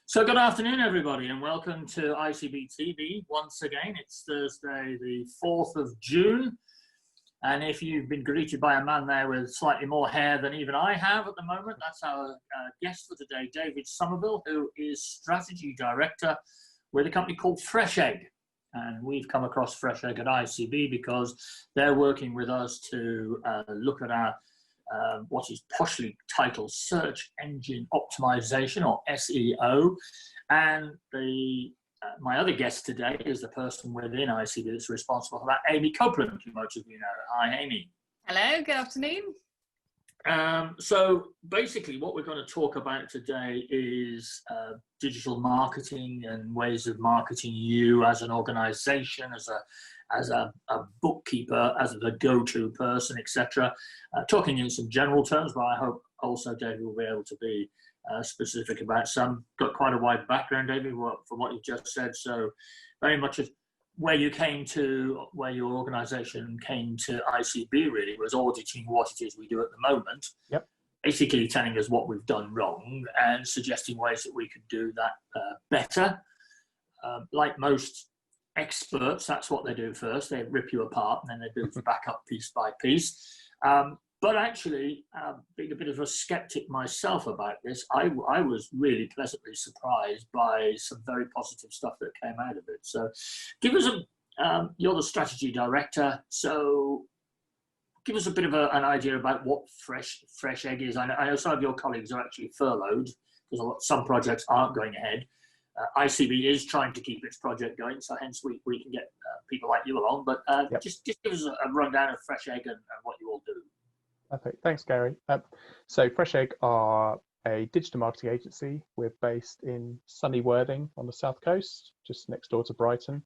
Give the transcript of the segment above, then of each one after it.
So good afternoon, everybody, and welcome to ICB TV. Once again, it's Thursday, the 4th of June. And if you've been greeted by a man there with slightly more hair than even I have at the moment, that's our guest for today, David Somerville, who is Strategy Director with a company called FreshEgg. And we've come across FreshEgg at ICB because they're working with us to look at our what is poshly titled Search Engine Optimization, or SEO. And my other guest today is the person within ICB that's responsible for that, Amy Copeland, who most of you know. Hi, Amy. Hello, good afternoon. So basically what we're going to talk about today is digital marketing and ways of marketing you as an organization, as a bookkeeper, as the go-to person, etc. Talking in some general terms, but I hope also David will be able to be specific about some. Got quite a wide background, David, from what you've just said. So very much of where you came to, where your organisation came to ICB really was auditing what it is we do at the moment. Yep. Basically telling us what we've done wrong and suggesting ways that we could do that better. Like most experts, that's what they do first. They rip you apart and then they build you back up piece by piece. But actually, being a bit of a skeptic myself about this, I was really pleasantly surprised by some very positive stuff that came out of it. So give us you're the strategy director, so give us a bit of an idea about what FreshEgg is. I know some of your colleagues are actually furloughed because some projects aren't going ahead. ICB is trying to keep its project going, so hence we can get people like you along. But Yep. just give us a rundown of FreshEgg and what you all do. Perfect. Thanks, Gary. So FreshEgg are a digital marketing agency. We're based in sunny Worthing on the south coast, just next door to Brighton.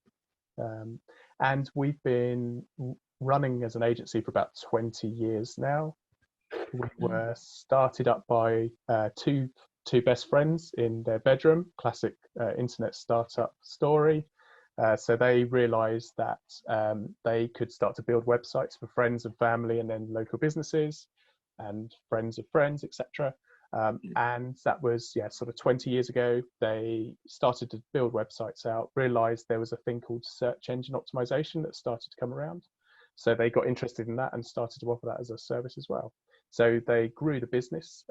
And we've been running as an agency for about 20 years now. We were started up by two best friends in their bedroom, classic internet startup story. So they realized that they could start to build websites for friends and family and then local businesses and friends of friends, etc. And that was, sort of 20 years ago. They started to build websites out, realized there was a thing called search engine optimization that started to come around. So they got interested in that and started to offer that as a service as well. So they grew the business.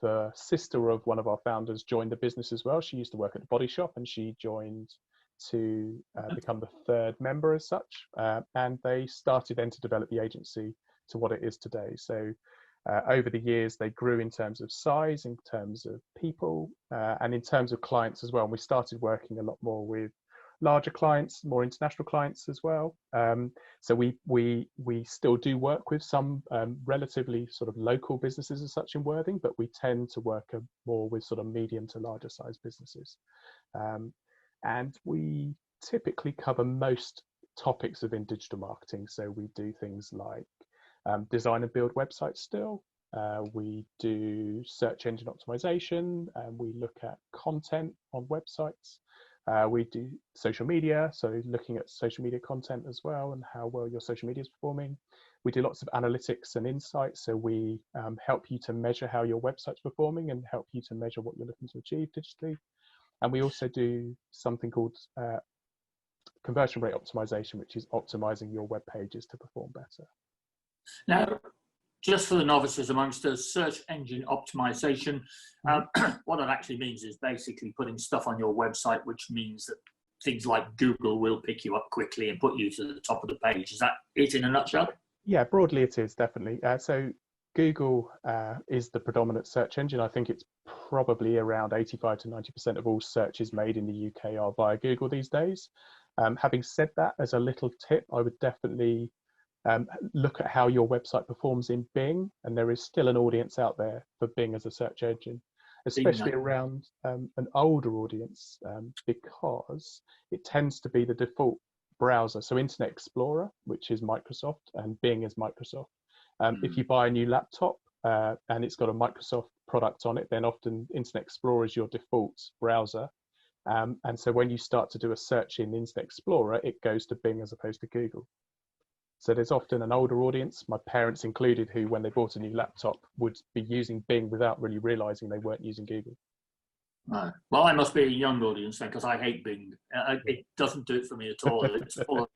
The sister of one of our founders joined the business as well. She used to work at the Body Shop and she joined to become the third member as such. And they started then to develop the agency to what it is today. So over the years, they grew in terms of size, in terms of people, and in terms of clients as well. And we started working a lot more with larger clients, more international clients as well. So we still do work with some relatively sort of local businesses as such in Worthing, but we tend to work more with sort of medium to larger size businesses. And we typically cover most topics within digital marketing. So we do things like design and build websites still. We do search engine optimization, and we look at content on websites. We do social media, so looking at social media content as well and how well your social media is performing. We do lots of analytics and insights, so we help you to measure how your website's performing and help you to measure what you're looking to achieve digitally. And we also do something called conversion rate optimization, which is optimizing your web pages to perform better. Now, just for the novices amongst us, search engine optimization, what it actually means is basically putting stuff on your website, which means that things like Google will pick you up quickly and put you to the top of the page. Is that it in a nutshell? Yeah, broadly it is, definitely. So Google is the predominant search engine. I think it's probably around 85 to 90% of all searches made in the UK are via Google these days. Having said that, as a little tip, I would definitely look at how your website performs in Bing, and there is still an audience out there for Bing as a search engine, especially around an older audience, because it tends to be the default browser. So Internet Explorer, which is Microsoft, and Bing is Microsoft. If you buy a new laptop and it's got a Microsoft product on it, then often Internet Explorer is your default browser. And so when you start to do a search in Internet Explorer, it goes to Bing as opposed to Google. So there's often an older audience, my parents included, who when they bought a new laptop would be using Bing without really realizing they weren't using Google. Right. Well, I must be a young audience then, because I hate Bing. It doesn't do it for me at all. It's full of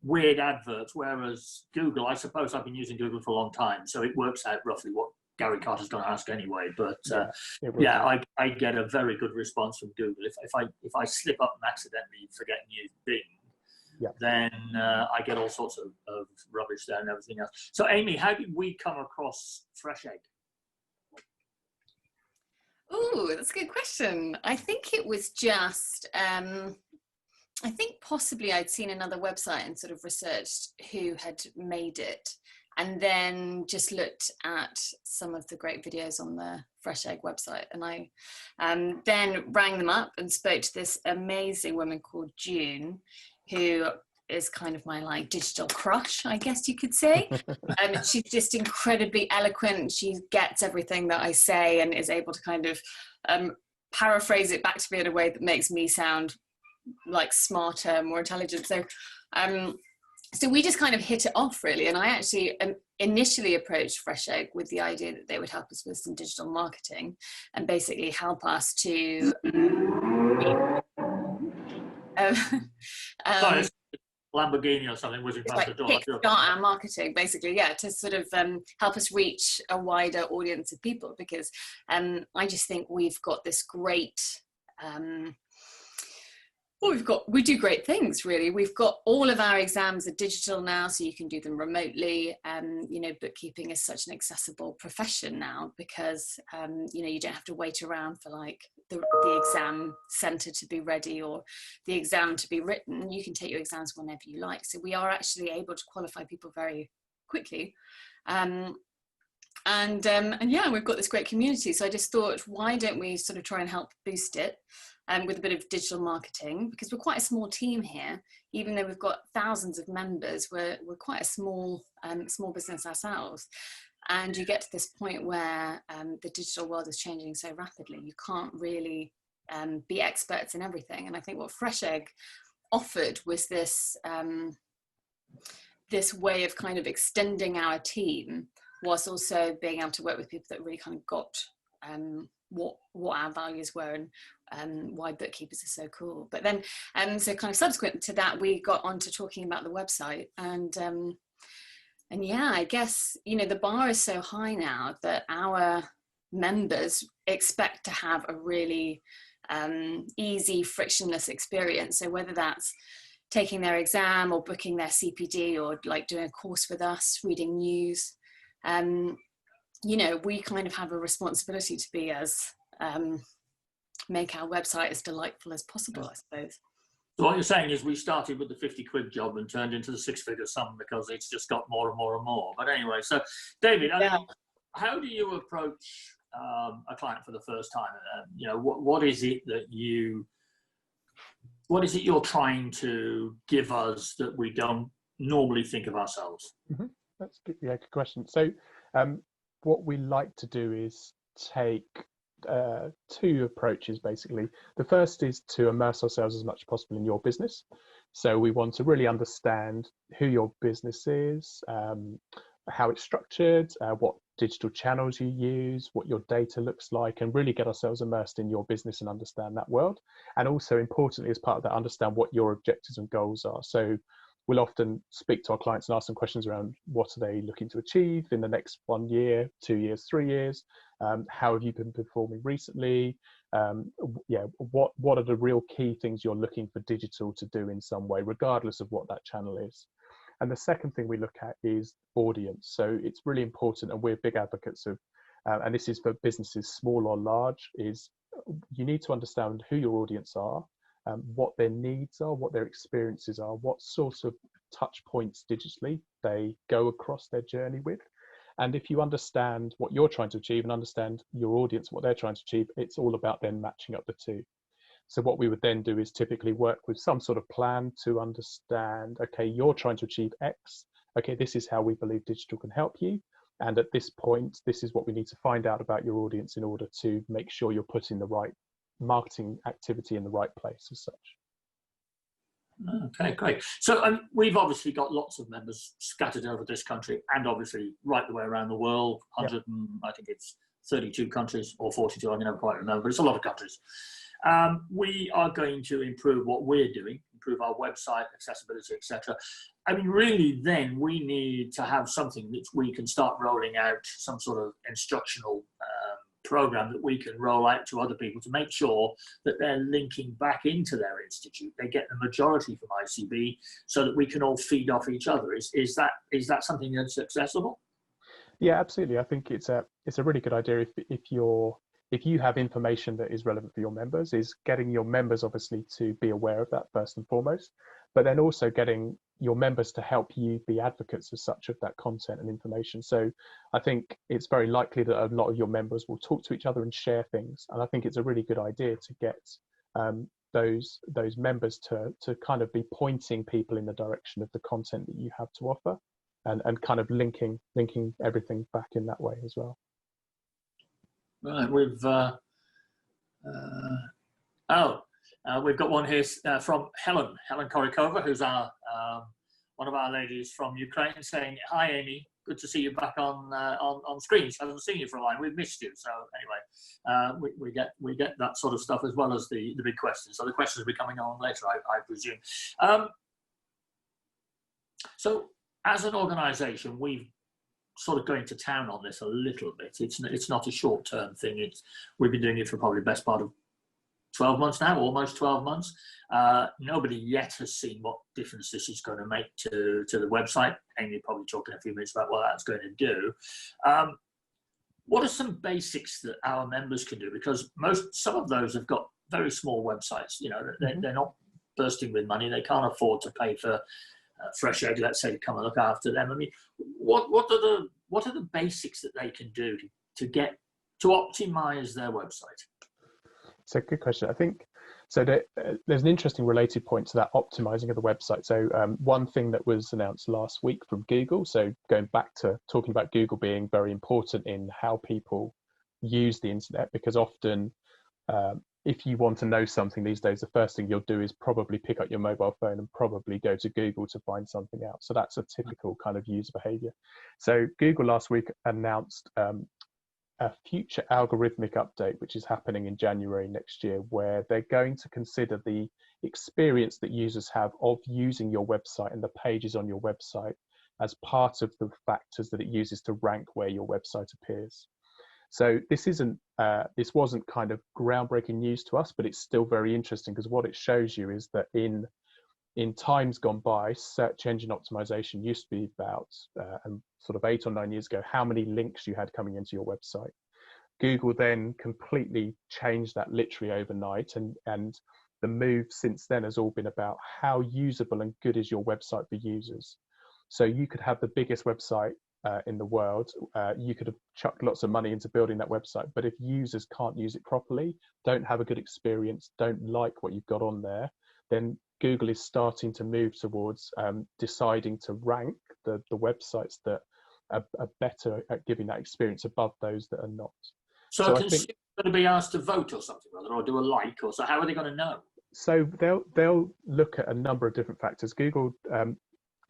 weird adverts, whereas Google, I suppose I've been using Google for a long time, so it works out roughly what Garry Carter's going to ask anyway. But I get a very good response from Google. If I slip up and accidentally forget and use Bing, then I get all sorts of rubbish there and everything else. So, Amy, how did we come across FreshEgg? Oh, that's a good question. I think it was just, I think possibly I'd seen another website and sort of researched who had made it, and then just looked at some of the great videos on the FreshEgg website. And I then rang them up and spoke to this amazing woman called June, who is kind of my like digital crush, I guess you could say. And she's just incredibly eloquent. She gets everything that I say and is able to kind of paraphrase it back to me in a way that makes me sound like smarter, more intelligent. So so we just kind of hit it off really. And I actually initially approached FreshEgg with the idea that they would help us with some digital marketing and basically help us to Sorry, Lamborghini or something whizzing past the door. Kickstart our marketing, basically, to sort of help us reach a wider audience of people, because I just think we've got this great we do great things really. We've got all of our exams are digital now, so you can do them remotely. You know, bookkeeping is such an accessible profession now, because you know, you don't have to wait around for like the exam centre to be ready or the exam to be written. You can take your exams whenever you like. So we are actually able to qualify people very quickly. And yeah, we've got this great community. So I just thought, why don't we sort of try and help boost it with a bit of digital marketing, because we're quite a small team here. Even though we've got thousands of members, we're quite a small business ourselves. And you get to this point where the digital world is changing so rapidly, you can't really be experts in everything. And I think what FreshEgg offered was this this way of kind of extending our team, whilst also being able to work with people that really kind of got what our values were and why bookkeepers are so cool. But then so kind of subsequent to that, we got on to talking about the website, and yeah, I guess, you know, the bar is so high now that our members expect to have a really easy, frictionless experience. So whether that's taking their exam or booking their CPD or like doing a course with us, reading news, you know, we kind of have a responsibility to be as make our website as delightful as possible, I suppose. So what you're saying is we started with the 50 quid job and turned into the 6-figure sum because it's just got more and more and more. But anyway, so David, I mean, how do you approach a client for the first time? You know, what is it you're trying to give us that we don't normally think of ourselves? Mm-hmm. That's good. Yeah, good question. So what we like to do is take two approaches basically. The first is to immerse ourselves as much as possible in your business. So we want to really understand who your business is, how it's structured, what digital channels you use, what your data looks like, and really get ourselves immersed in your business and understand that world. And also importantly, as part of that, understand what your objectives and goals are. So we'll often speak to our clients and ask them questions around what are they looking to achieve in the next 1 year, 2 years, 3 years. How have you been performing recently? What are the real key things you're looking for digital to do in some way, regardless of what that channel is? And the second thing we look at is audience. So it's really important, and we're big advocates of, and this is for businesses small or large, is you need to understand who your audience are, what their needs are, what their experiences are, what sort of touch points digitally they go across their journey with. And if you understand what you're trying to achieve and understand your audience, what they're trying to achieve, it's all about then matching up the two. So what we would then do is typically work with some sort of plan to understand, okay, you're trying to achieve X. Okay, this is how we believe digital can help you. And at this point, this is what we need to find out about your audience in order to make sure you're putting the right marketing activity in the right place as such. Okay, great. So we've obviously got lots of members scattered over this country and obviously right the way around the world, 100 and I think it's 32 countries or 42, I can never quite remember, but it's a lot of countries. We are going to improve what we're doing, improve our website, accessibility, etc. I mean, really, then we need to have something that we can start rolling out, some sort of instructional program that we can roll out to other people to make sure that they're linking back into their institute. They get the majority from ICB so that we can all feed off each other. Is that something that's accessible? Yeah, absolutely. I think it's a really good idea if you have information that is relevant for your members, is getting your members obviously to be aware of that first and foremost, but then also getting your members to help you be advocates as such of that content and information. So I think it's very likely that a lot of your members will talk to each other and share things. And I think it's a really good idea to get those members to kind of be pointing people in the direction of the content that you have to offer, and kind of linking everything back in that way as well. Right, we've got one here from Helen Korikova, who's our one of our ladies from Ukraine, saying, "Hi Amy, good to see you back on screens. Haven't seen you for a while. We've missed you." So anyway, we get that sort of stuff as well as the big questions. So the questions will be coming on later, I presume. So as an organisation, we've sort of going to town on this a little bit. It's not a short-term thing. We've been doing it for probably the best part of 12 months now, almost 12 months. Nobody yet has seen what difference this is going to make to the website. Amy will probably talk in a few minutes about what that's going to do. What are some basics that our members can do? Because some of those have got very small websites. You know, they're not bursting with money. They can't afford to pay for FreshEgg, let's say, to come and look after them. I mean, what are the basics that they can do to optimize their website? It's a good question. I think so. There's an interesting related point to that optimizing of the website. So one thing that was announced last week from Google. So going back to talking about Google being very important in how people use the internet, because often if you want to know something these days, the first thing you'll do is probably pick up your mobile phone and probably go to Google to find something out. So that's a typical kind of user behavior. So Google last week announced a future algorithmic update, which is happening in January next year, where they're going to consider the experience that users have of using your website and the pages on your website as part of the factors that it uses to rank where your website appears. So this wasn't kind of groundbreaking news to us, but it's still very interesting, because what it shows you is that in times gone by, search engine optimization used to be about, sort of 8 or 9 years ago, how many links you had coming into your website. Google then completely changed that literally overnight, and the move since then has all been about how usable and good is your website for users. So you could have the biggest website in the world, you could have chucked lots of money into building that website, but if users can't use it properly, don't have a good experience, don't like what you've got on there, then Google is starting to move towards deciding to rank the websites that are better at giving that experience above those that are not. So a consumer going to be asked to vote or something, or do a like, or so? How are they going to know? So they'll look at a number of different factors. Google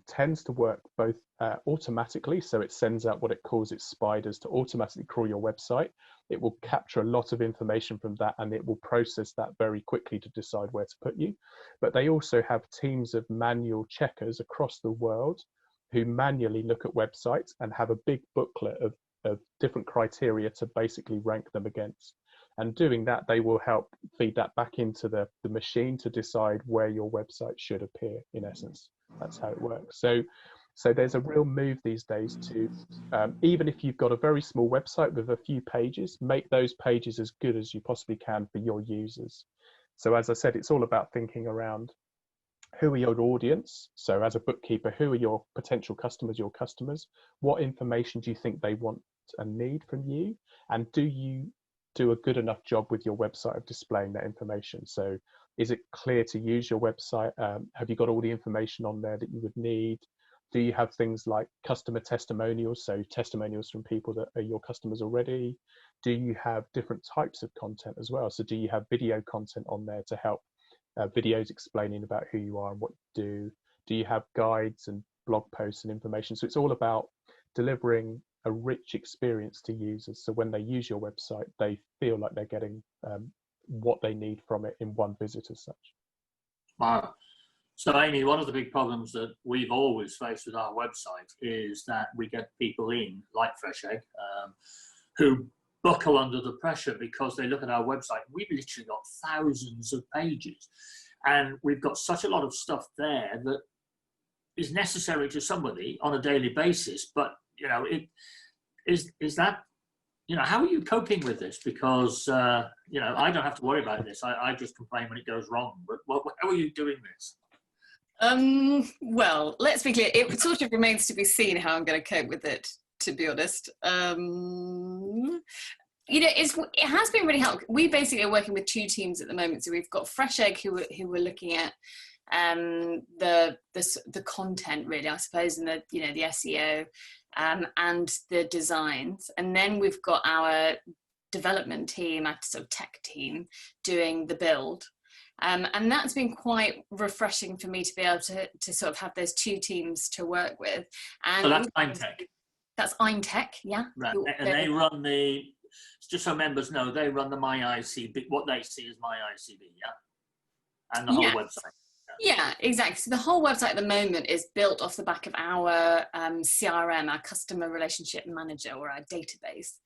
tends to work both automatically, so it sends out what it calls its spiders to automatically crawl your website. It will capture a lot of information from that, and it will process that very quickly to decide where to put you. But they also have teams of manual checkers across the world who manually look at websites and have a big booklet of different criteria to basically rank them against. And doing that, they will help feed that back into the machine to decide where your website should appear, in essence. That's how it works. So there's a real move these days to, even if you've got a very small website with a few pages, make those pages as good as you possibly can for your users. So as I said, it's all about thinking around who are your audience. So as a bookkeeper, who are your potential customers, your customers? What information do you think they want and need from you? And do you do a good enough job with your website of displaying that information? So is it clear to use your website? Have you got all the information on there that you would need? Do you have things like customer testimonials, so testimonials from people that are your customers already? Do you have different types of content as well? So do you have video content on there to help, videos explaining about who you are and what you do? Do you have guides and blog posts and information? So it's all about delivering a rich experience to users. So when they use your website, they feel like they're getting what they need from it in one visit as such. Wow. So Amy, one of the big problems that we've always faced with our website is that we get people in, like FreshEgg, who buckle under the pressure because they look at our website. We've literally got thousands of pages, and we've got such a lot of stuff there that is necessary to somebody on a daily basis. But, you know, is that, you know, how are you coping with this? Because, you know, I don't have to worry about this. I just complain when it goes wrong. But how are you doing this? Well, let's be clear. It sort of remains to be seen how I'm going to cope with it, to be honest. You know, it has been really helpful. We basically are working with two teams at the moment. So we've got FreshEgg who are looking at the content, really, I suppose, and the SEO and the designs, and then we've got our development team, our sort of tech team, doing the build. And that's been quite refreshing for me to be able to sort of have those two teams to work with. And so that's Eintech. That's Eintech, yeah. Right. And they run just so members know, they run the My ICB, what they see as My ICB, yeah? And the whole website. Yeah, exactly. So the whole website at the moment is built off the back of our CRM, our Customer Relationship Manager, or our database.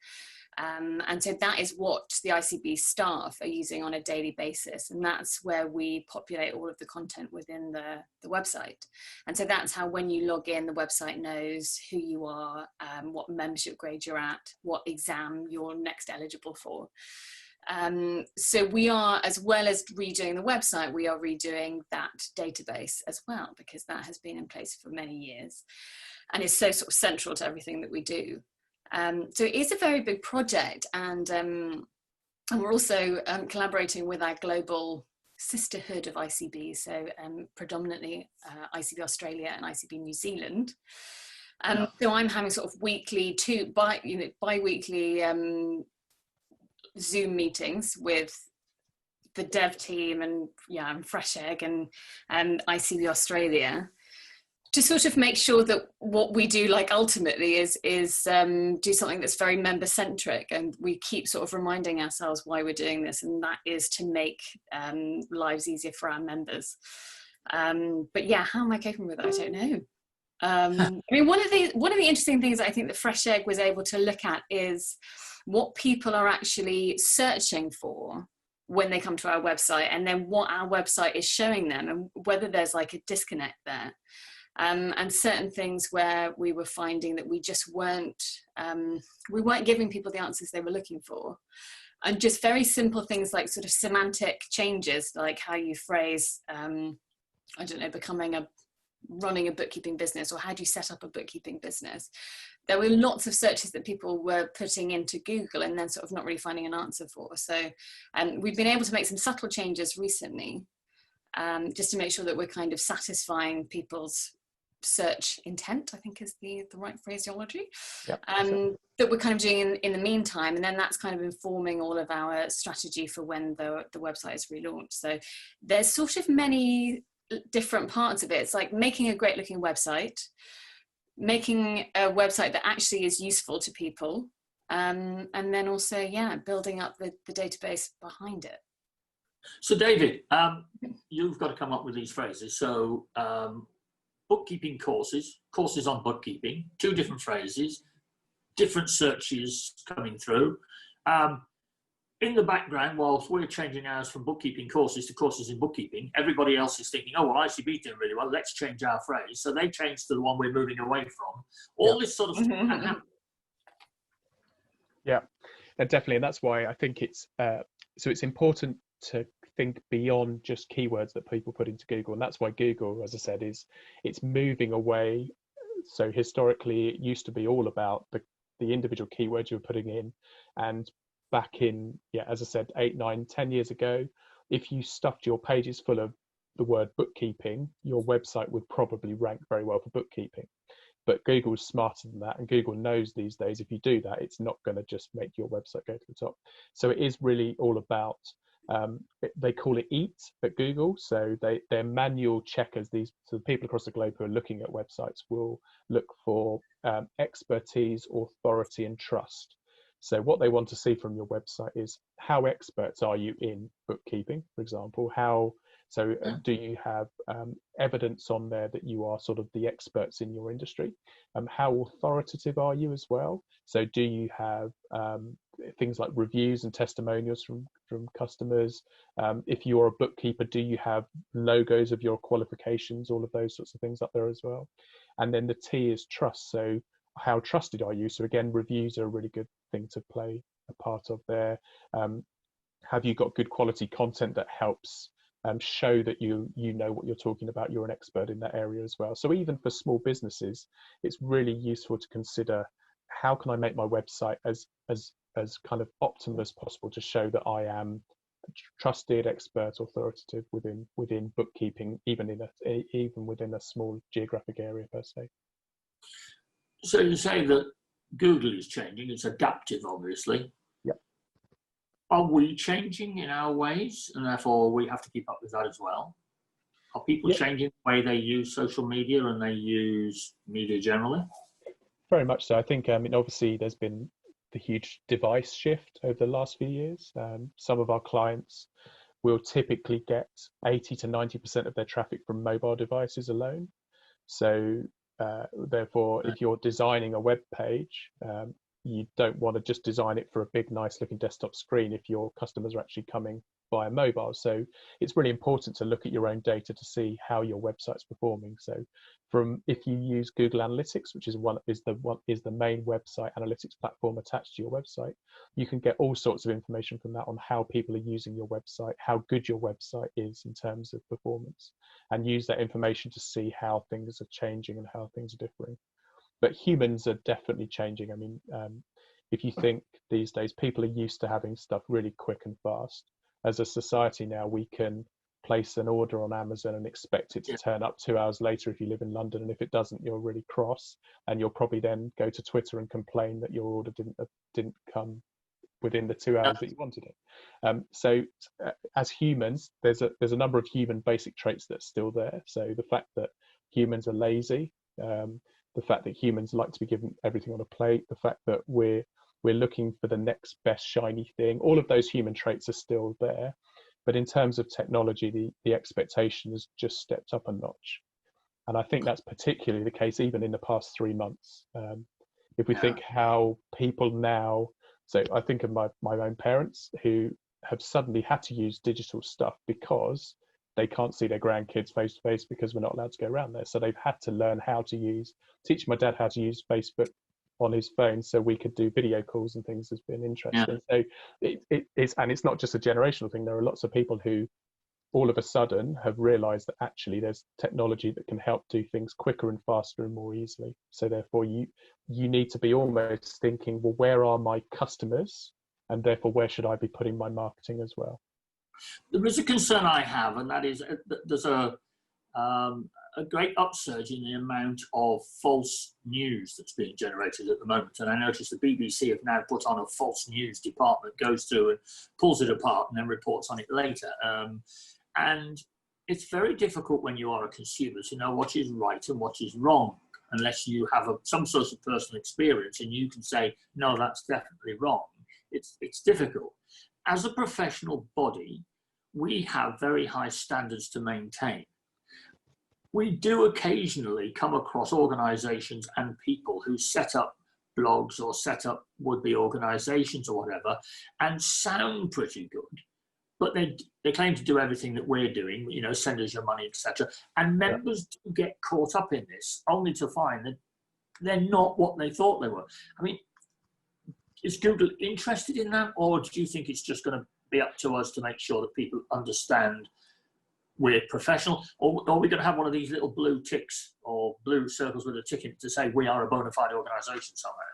And so that is what the ICB staff are using on a daily basis. And that's where we populate all of the content within the website. And so that's how, when you log in, the website knows who you are, what membership grade you're at, what exam you're next eligible for. So we are, as well as redoing the website, we are redoing that database as well, because that has been in place for many years and is so sort of central to everything that we do. So it is a very big project, and we're also collaborating with our global sisterhood of ICB, so predominantly ICB Australia and ICB New Zealand. So I'm having sort of weekly, bi-weekly Zoom meetings with the dev team and FreshEgg and ICB Australia, to sort of make sure that what we do, like, ultimately is do something that's very member centric, and we keep sort of reminding ourselves why we're doing this, and that is to make lives easier for our members. But yeah, how am I coping with it? I don't know. I mean, one of the interesting things I think that FreshEgg was able to look at is what people are actually searching for when they come to our website, and then what our website is showing them, and whether there's like a disconnect there. And certain things where we were finding that we just weren't giving people the answers they were looking for. And just very simple things like sort of semantic changes, like how you phrase, I don't know, running a bookkeeping business, or how do you set up a bookkeeping business? There were lots of searches that people were putting into Google and then sort of not really finding an answer for. So we've been able to make some subtle changes recently, just to make sure that we're kind of satisfying people's search intent, I think is the right phraseology. Yep. That we're kind of doing in the meantime, and then that's kind of informing all of our strategy for when the website is relaunched. So there's sort of many different parts of it. It's like making a great looking website, making a website that actually is useful to people, and then also building up the database behind it. So David, you've got to come up with these phrases. So bookkeeping courses on bookkeeping, two different phrases, different searches coming through. In the background, whilst we're changing ours from bookkeeping courses to courses in bookkeeping, everybody else is thinking, oh, well, ICB's doing really well, let's change our phrase. So they changed to the one we're moving away from. All this sort of stuff can happen. Yeah, definitely. And that's why I think it's important to think beyond just keywords that people put into Google. And that's why Google, as I said, it's moving away. So historically, it used to be all about the individual keywords you were putting in. And back in, as I said, 8, 9, 10 years ago, if you stuffed your pages full of the word bookkeeping, your website would probably rank very well for bookkeeping. But Google's smarter than that, and Google knows these days if you do that, it's not going to just make your website go to the top. So it is really all about They call it EAT at Google. So they're manual checkers. So the people across the globe who are looking at websites will look for expertise, authority, and trust. So what they want to see from your website is how experts are you in bookkeeping, for example. Do you have evidence on there that you are sort of the experts in your industry? How authoritative are you as well? So do you have things like reviews and testimonials from customers? If you're a bookkeeper, do you have logos of your qualifications? All of those sorts of things up there as well. And then the T is trust. So how trusted are you? So again, reviews are a really good thing to play a part of there. Have you got good quality content that helps show that you know what you're talking about? You're an expert in that area as well. So even for small businesses, it's really useful to consider, how can I make my website as kind of optimal as possible to show that I am trusted, expert, authoritative within bookkeeping, even within a small geographic area per se. So you say that Google is changing, it's adaptive, obviously. Yep. Are we changing in our ways, and therefore we have to keep up with that as well? Are people changing the way they use social media and they use media generally? Very much so. I think, obviously there's been the huge device shift over the last few years. Some of our clients will typically get 80 to 90% of their traffic from mobile devices alone. So therefore, if you're designing a web page, you don't want to just design it for a big, nice looking desktop screen if your customers are actually coming via mobile. So it's really important to look at your own data to see how your website's performing. So if you use Google Analytics, which is the main website analytics platform attached to your website, you can get all sorts of information from that on how people are using your website, how good your website is in terms of performance, and use that information to see how things are changing and how things are differing. But humans are definitely changing. I mean, if you think these days, people are used to having stuff really quick and fast. As a society now, we can place an order on Amazon and expect it to turn up 2 hours later if you live in London. And if it doesn't, you're really cross, and you'll probably then go to Twitter and complain that your order didn't come within the 2 hours that you wanted it. So as humans, there's a number of human basic traits that's still there. So the fact that humans are lazy, the fact that humans like to be given everything on a plate, the fact that we're looking for the next best shiny thing, all of those human traits are still there. But in terms of technology, the expectation has just stepped up a notch. And I think that's particularly the case even in the past 3 months. If we think how people now, so I think of my own parents who have suddenly had to use digital stuff because they can't see their grandkids face to face because we're not allowed to go around there. So they've had to learn how to teach my dad how to use Facebook on his phone so we could do video calls and things. Has been interesting. So it's not just a generational thing. There are lots of people who all of a sudden have realized that actually there's technology that can help do things quicker and faster and more easily. So therefore you need to be almost thinking, well, where are my customers? And therefore, where should I be putting my marketing as well? There is a concern I have, and that is that there's a great upsurge in the amount of false news that's being generated at the moment. And I noticed the BBC have now put on a false news department, goes through and pulls it apart and then reports on it later. And it's very difficult when you are a consumer to know what is right and what is wrong, unless you have some sort of personal experience and you can say, no, that's definitely wrong. It's difficult. As a professional body, we have very high standards to maintain. We do occasionally come across organizations and people who set up blogs or set up would-be organizations or whatever and sound pretty good, but they claim to do everything that we're doing, send us your money, etc. And members do get caught up in this, only to find that they're not what they thought they were. I mean, is Google interested in that, or do you think it's just going to be up to us to make sure that people understand we're professional, or are we going to have one of these little blue ticks or blue circles with a tick in it to say we are a bona fide organization somewhere?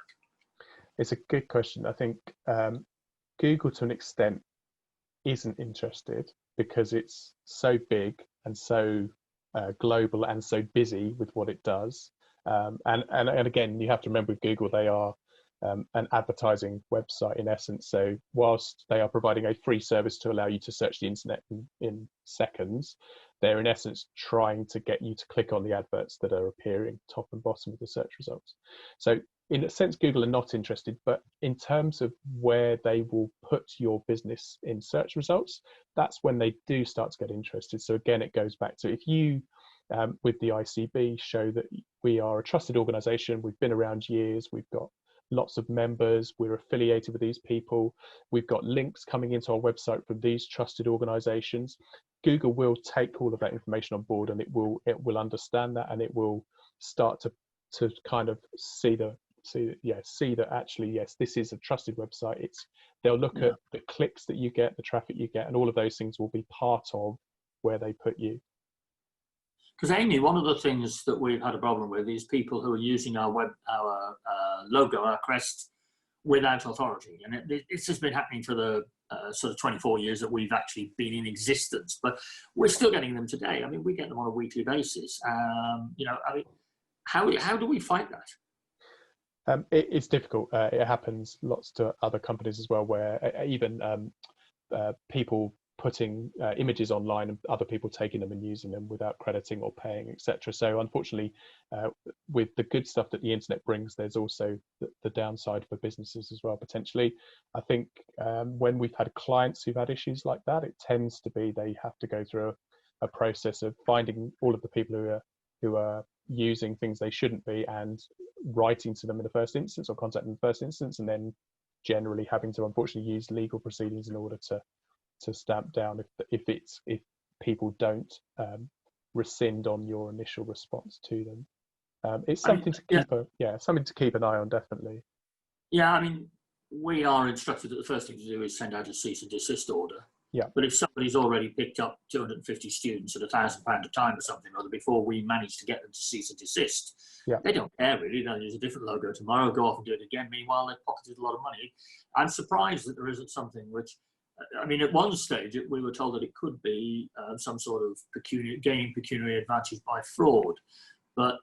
It's a good question. I think Google to an extent isn't interested because it's so big and so global and so busy with what it does. And again, you have to remember with Google, they are an advertising website in essence. So whilst they are providing a free service to allow you to search the internet in seconds, they're in essence trying to get you to click on the adverts that are appearing top and bottom of the search results. So in a sense, Google are not interested, but in terms of where they will put your business in search results, that's when they do start to get interested. So again, it goes back to, if you, with the ICB, show that we are a trusted organization, we've been around years, we've got lots of members, we're affiliated with these people, we've got links coming into our website from these trusted organizations, Google will take all of that information on board, and it will understand that, and it will start to kind of see that actually, yes, this is a trusted website. They'll look at the clicks that you get, the traffic you get, and all of those things will be part of where they put you. Because Amy, one of the things that we've had a problem with is people who are using our logo, our crest, without authority, and it's just been happening for the sort of 24 years that we've actually been in existence. But we're still getting them today. I mean, we get them on a weekly basis. How do we fight that? It's difficult. It happens lots to other companies as well, where even people putting images online and other people taking them and using them without crediting or paying, etc. So unfortunately, with the good stuff that the internet brings, there's also the downside for businesses as well, potentially. I think when we've had clients who've had issues like that, it tends to be they have to go through a process of finding all of the people who are using things they shouldn't be and writing to them in the first instance, or contacting them in the first instance, and then generally having to unfortunately use legal proceedings in order to stamp down if people don't rescind on your initial response to them. It's something to keep an eye on, definitely. Yeah, I mean, we are instructed that the first thing to do is send out a cease and desist order. Yeah. But if somebody's already picked up 250 students at £1,000 a time or something or other before we manage to get them to cease and desist, they don't care really. They'll use a different logo tomorrow, go off and do it again. Meanwhile, they've pocketed a lot of money. I'm surprised that there isn't something which, I mean, at one stage we were told that it could be some sort of gaining pecuniary advantage by fraud. But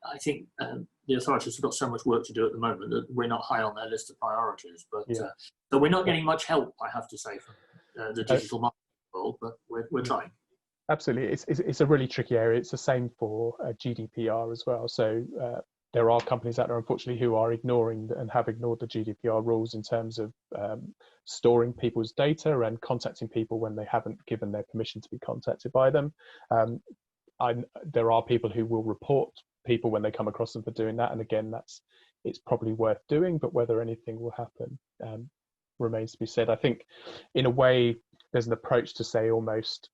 I think the authorities have got so much work to do at the moment that we're not high on their list of priorities. But so we're not getting much help, I have to say, from the digital marketing world, but we're trying. Absolutely, it's a really tricky area. It's the same for GDPR as well. So there are companies out there, unfortunately, who are ignoring and have ignored the GDPR rules in terms of storing people's data and contacting people when they haven't given their permission to be contacted by them. There are people who will report people when they come across them for doing that, and again, it's probably worth doing, but whether anything will happen remains to be said. I think in a way there's an approach to say almost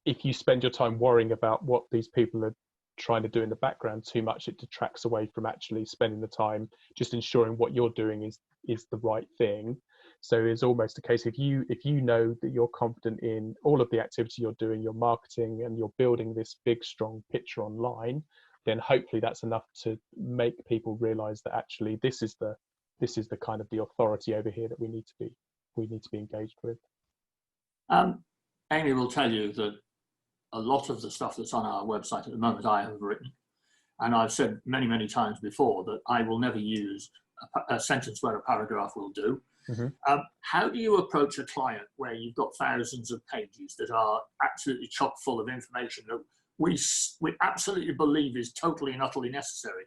if you spend your time worrying about what these people are trying to do in the background too much, it detracts away from actually spending the time just ensuring what you're doing is the right thing. So it's almost a case, if you know that you're confident in all of the activity you're doing, your marketing, and you're building this big strong picture online, then hopefully that's enough to make people realize that actually this is the kind of the authority over here that we need to be engaged with. Amy will tell you that a lot of the stuff that's on our website at the moment I have written, and I've said many, many times before that I will never use a sentence where a paragraph will do. Mm-hmm. How do you approach a client where you've got thousands of pages that are absolutely chock full of information that we absolutely believe is totally and utterly necessary?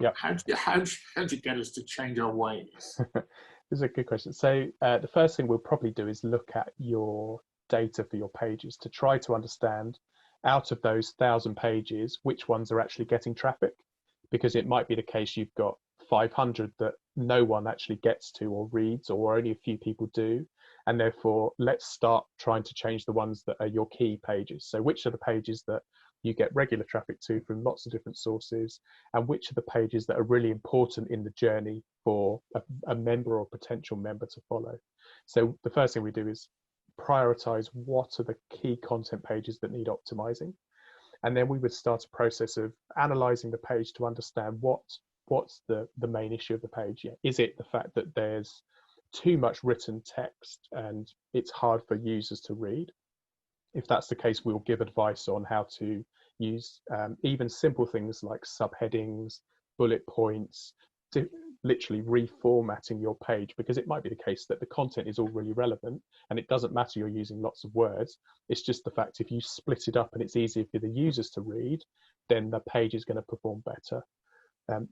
Yep. How do you get us to change our ways? This is a good question. So the first thing we'll probably do is look at your data for your pages to try to understand, out of those 1,000 pages, which ones are actually getting traffic, because it might be the case you've got 500 that no one actually gets to or reads, or only a few people do, and therefore let's start trying to change the ones that are your key pages. So which are the pages that you get regular traffic to from lots of different sources, and which are the pages that are really important in the journey for a member or potential member to follow. So the first thing we do is prioritize what are the key content pages that need optimizing, and then we would start a process of analyzing the page to understand what's the main issue of the page. Is it the fact that there's too much written text and it's hard for users to read? If that's the case, we'll give advice on how to use even simple things like subheadings, bullet points, literally reformatting your page, because it might be the case that the content is all really relevant and it doesn't matter you're using lots of words. It's just the fact if you split it up and it's easier for the users to read, then the page is going to perform better.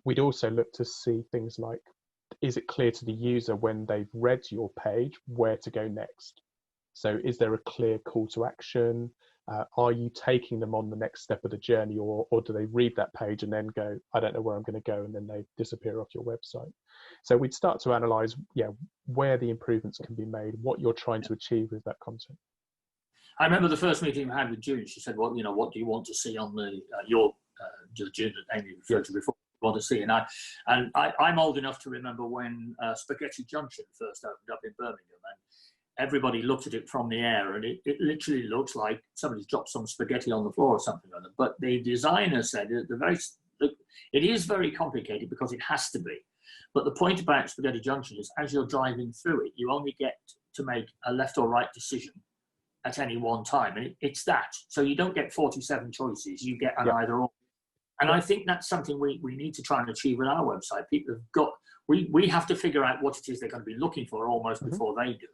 We'd also look to see things like, is it clear to the user when they've read your page where to go next? So is there a clear call to action? Are you taking them on the next step of the journey, or do they read that page and then go, I don't know where I'm going to go, and then they disappear off your website? So we'd start to analyze, where the improvements can be made, what you're trying to achieve with that content. I remember the first meeting we had with June. She said, "Well, what do you want to see on the your June that Amy referred to before? Want to see?" And I'm old enough to remember when Spaghetti Junction first opened up in Birmingham, and everybody looked at it from the air, and it literally looks like somebody's dropped some spaghetti on the floor or something like that. But the designer said it is very complicated because it has to be. But the point about Spaghetti Junction is, as you're driving through it, you only get to make a left or right decision at any one time, and it's that. So you don't get 47 choices; you get an either or. And I think that's something we need to try and achieve with our website. People have got, we have to figure out what it is they're going to be looking for almost before they do.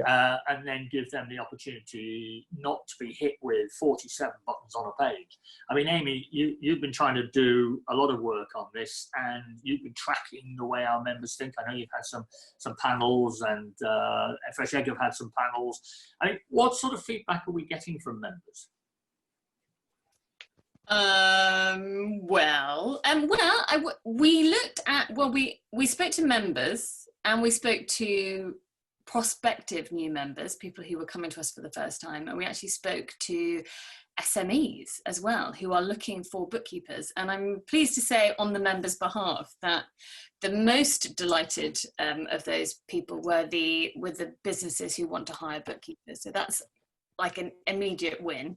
And then give them the opportunity not to be hit with 47 buttons on a page. I mean, Amy, you've been trying to do a lot of work on this, and you've been tracking the way our members think. I know you've had some panels, and FreshEgg have had some panels. I mean, what sort of feedback are we getting from members? We looked at, we spoke to members, and we spoke to prospective new members, people who were coming to us for the first time, and we actually spoke to SMEs as well, who are looking for bookkeepers. And I'm pleased to say on the members' behalf that the most delighted of those people were the businesses who want to hire bookkeepers. So that's like an immediate win.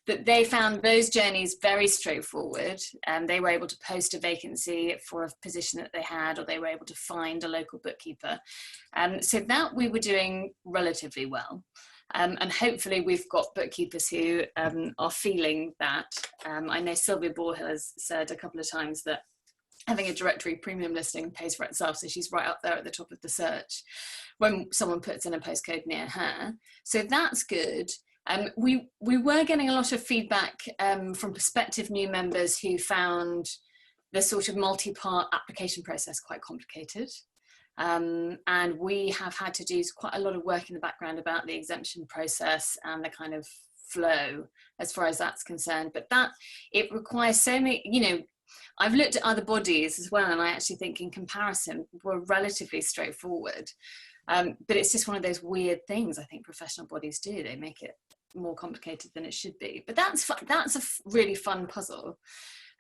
That they found those journeys very straightforward, and they were able to post a vacancy for a position that they had, or they were able to find a local bookkeeper. So that we were doing relatively well. And hopefully we've got bookkeepers who are feeling that. I know Sylvia Borhill has said a couple of times that having a directory premium listing pays for itself, so she's right up there at the top of the search when someone puts in a postcode near her. So that's good. We were getting a lot of feedback from prospective new members who found the sort of multi-part application process quite complicated. And we have had to do quite a lot of work in the background about the exemption process and the kind of flow as far as that's concerned. But it requires so many, I've looked at other bodies as well, and I actually think in comparison we're relatively straightforward. But it's just one of those weird things I think professional bodies do. They make it more complicated than it should be. But that's a really fun puzzle.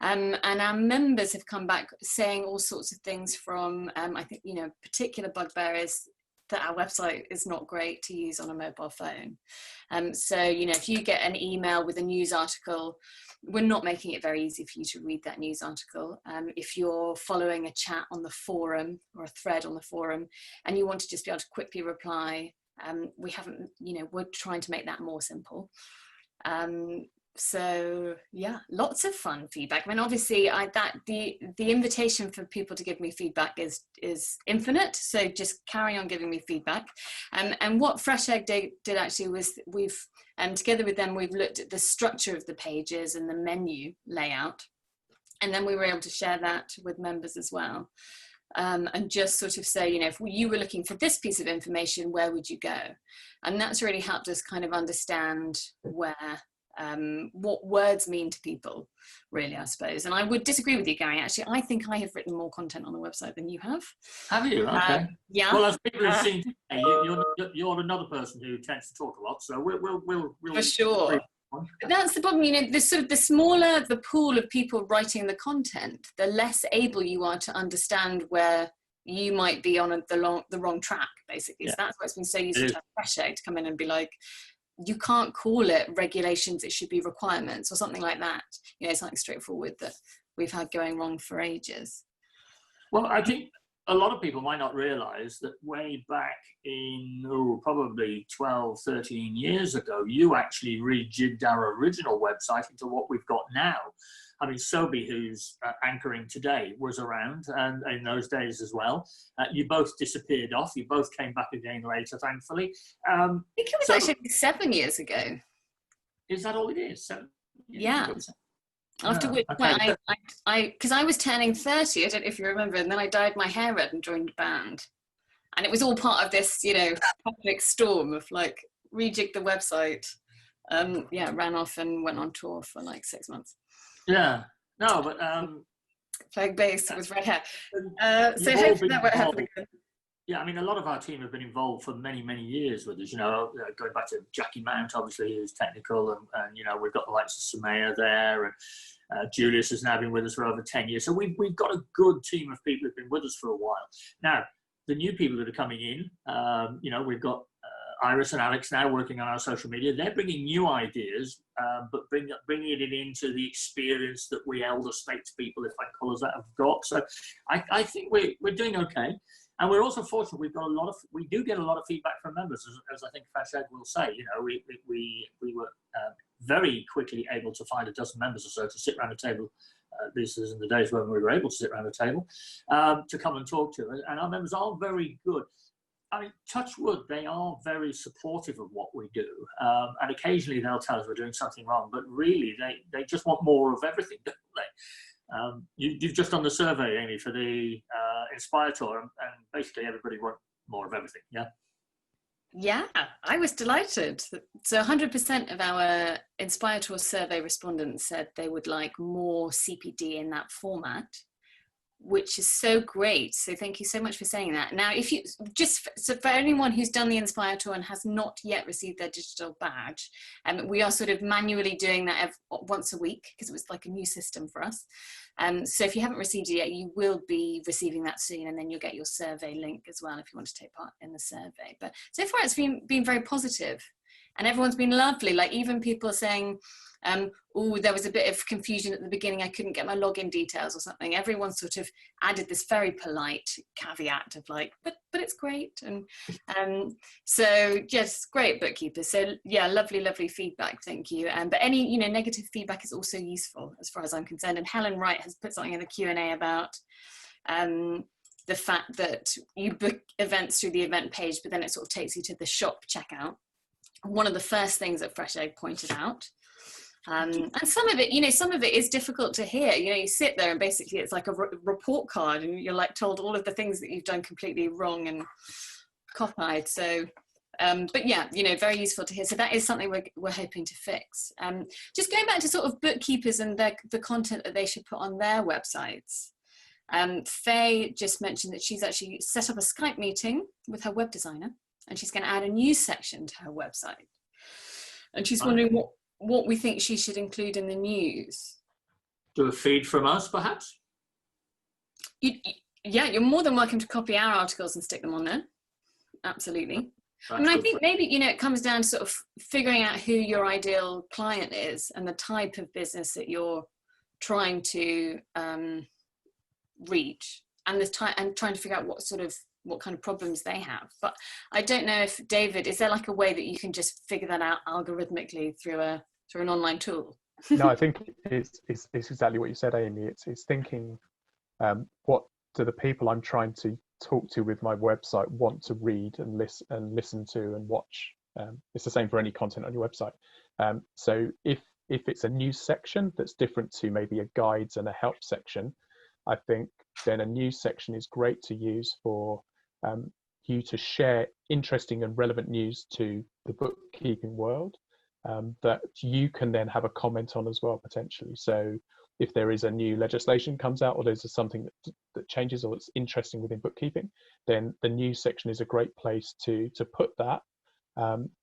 And our members have come back saying all sorts of things from, I think, particular bugbear is that our website is not great to use on a mobile phone. So, if you get an email with a news article, we're not making it very easy for you to read that news article. If you're following a chat on the forum or a thread on the forum and you want to just be able to quickly reply, we haven't, we're trying to make that more simple. So yeah, lots of fun feedback. I mean, obviously the invitation for people to give me feedback is infinite. So just carry on giving me feedback. And what FreshEgg did actually was together with them, we've looked at the structure of the pages and the menu layout. And then we were able to share that with members as well. And just sort of say, if you were looking for this piece of information, where would you go? And that's really helped us kind of understand what words mean to people, really, I suppose. And I would disagree with you, Garry. Actually, I think I have written more content on the website than you have. Have you? Okay. Yeah. Well, as people have seen today, you're another person who tends to talk a lot, so we'll for sure. But that's the problem, the smaller the pool of people writing the content, the less able you are to understand where you might be on the wrong track, basically. Yeah. So that's why it's been so useful to have FreshEgg to come in and be like, you can't call it regulations, it should be requirements or something like that. Something straightforward that we've had going wrong for ages. Well, I think a lot of people might not realise that way back in, probably 12, 13 years ago, you actually rejigged our original website into what we've got now. I mean, Sobi, who's anchoring today, was around and in those days as well. You both disappeared off. You both came back again later, thankfully. I think it was actually 7 years ago. Is that all it is? Yeah. After which point because I was turning 30, I don't know if you remember, and then I dyed my hair red and joined a band. And it was all part of this, public storm of like, rejig the website. Ran off and went on tour for like 6 months. Yeah. No, but... playing bass with red hair. So hopefully that won't happen again. Yeah, I mean, a lot of our team have been involved for many, many years with us, going back to Jackie Mount, obviously, who's technical, and we've got the likes of Sumaya there, and Julius has now been with us for over 10 years. So we've got a good team of people who've been with us for a while. Now, the new people that are coming in, we've got Iris and Alex now working on our social media. They're bringing new ideas, but bringing it into the experience that we elder statespeople, if I call us that, have got. So I think we're doing okay. And we're also fortunate. We do get a lot of feedback from members, as I think FreshEgg will say. We were very quickly able to find a dozen members or so to sit around a table. This is in the days when we were able to sit around a table to come and talk to us. And our members are very good. I mean, touch wood, they are very supportive of what we do. And occasionally they'll tell us we're doing something wrong, but really they just want more of everything, don't they? You've just done the survey, Amy, for the Inspire Tour, and basically everybody wants more of everything, yeah? Yeah, I was delighted. So 100% of our Inspire Tour survey respondents said they would like more CPD in that format, which is so great. So thank you so much for saying that. Now, so for anyone who's done the Inspire Tour and has not yet received their digital badge, we are sort of manually doing that once a week because it was like a new system for us. So if you haven't received it yet, you will be receiving that soon, and then you'll get your survey link as well if you want to take part in the survey. But so far it's been very positive, and everyone's been lovely. Like even people saying, there was a bit of confusion at the beginning, I couldn't get my login details or something. Everyone sort of added this very polite caveat of like, but it's great. And so yes, great bookkeepers. So yeah, lovely feedback, thank you. But any negative feedback is also useful as far as I'm concerned. And Helen Wright has put something in the Q&A about the fact that you book events through the event page, but then it sort of takes you to the shop checkout. One of the first things that FreshEgg pointed out. And some of it is difficult to hear. You sit there and basically it's like a report card, and you're like told all of the things that you've done completely wrong and copied. So, but yeah, very useful to hear. So that is something we're hoping to fix. Just going back to sort of bookkeepers and the content that they should put on their websites. Faye just mentioned that she's actually set up a Skype meeting with her web designer, and she's going to add a news section to her website. And she's wondering what we think she should include in the news. Do a feed from us, perhaps? Yeah, you're more than welcome to copy our articles and stick them on there. Absolutely. I think maybe, it comes down to sort of figuring out who your ideal client is and the type of business that you're trying to reach, and trying to figure out what kind of problems they have. But I don't know if, David, is there like a way that you can just figure that out algorithmically through an online tool? No, I think it's exactly what you said, Amy. It's thinking, what do the people I'm trying to talk to with my website want to read and listen to and watch? It's the same for any content on your website. So if it's a news section that's different to maybe a guides and a help section, I think then a news section is great to use for you to share interesting and relevant news to the bookkeeping world that you can then have a comment on as well, potentially. So if there is a new legislation comes out, or there's something that changes or it's interesting within bookkeeping, then the news section is a great place to put that.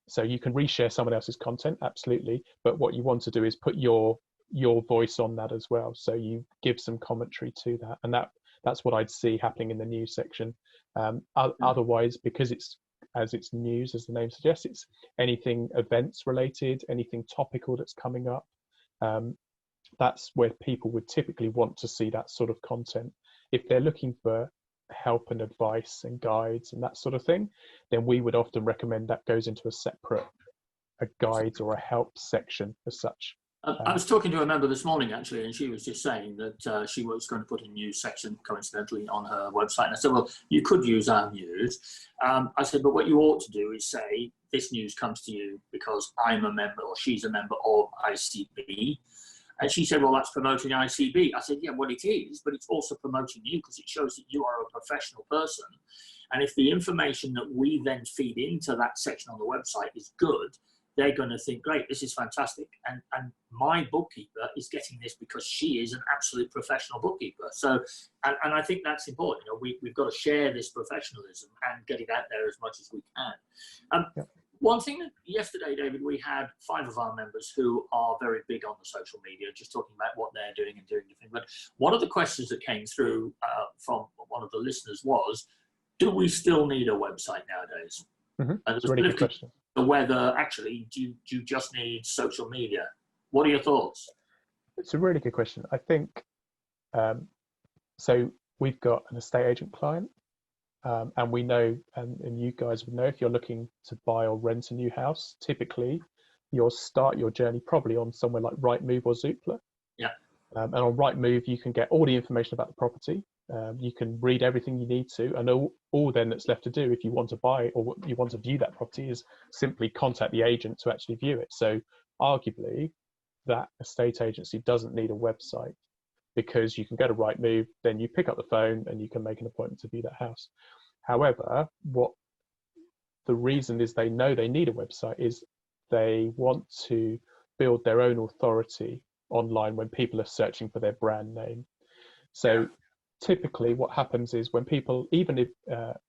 So you can reshare someone else's content, absolutely, but what you want to do is put your voice on that as well. So you give some commentary to that, and that's what I'd see happening in the news section. Otherwise, because it's news, as the name suggests, it's anything events related, anything topical that's coming up. That's where people would typically want to see that sort of content. If they're looking for help and advice and guides and that sort of thing, then we would often recommend that goes into a separate guides or a help section as such. I was talking to a member this morning, actually, and she was just saying that she was going to put a news section, coincidentally, on her website. And I said, well, you could use our news. I said, but what you ought to do is say, this news comes to you because I'm a member or she's a member of ICB. And she said, well, that's promoting ICB. I said, yeah, well, it is, but it's also promoting you because it shows that you are a professional person. And if the information that we then feed into that section on the website is good, they're going to think, great, this is fantastic. And my bookkeeper is getting this because she is an absolute professional bookkeeper. So, and I think that's important. You know, we've got to share this professionalism and get it out there as much as we can. One thing that yesterday, David, we had 5 of our members who are very big on the social media, just talking about what they're doing and doing different. But one of the questions that came through from one of the listeners was, do we still need a website nowadays? Mm-hmm. That's a really good question. Whether actually do you just need social media? What are your thoughts? It's a really good question. I think so. We've got an estate agent client, and we know, and you guys would know, if you're looking to buy or rent a new house, typically you'll start your journey probably on somewhere like Rightmove or Zoopla. Yeah. And on Rightmove, you can get all the information about the property. You can read everything you need to, and all then that's left to do if you want to buy or you want to view that property is simply contact the agent to actually view it. So arguably that estate agency doesn't need a website because you can go to Rightmove, then you pick up the phone and you can make an appointment to view that house. However, what the reason is they know they need a website is they want to build their own authority online when people are searching for their brand name. So typically what happens is when people, even if,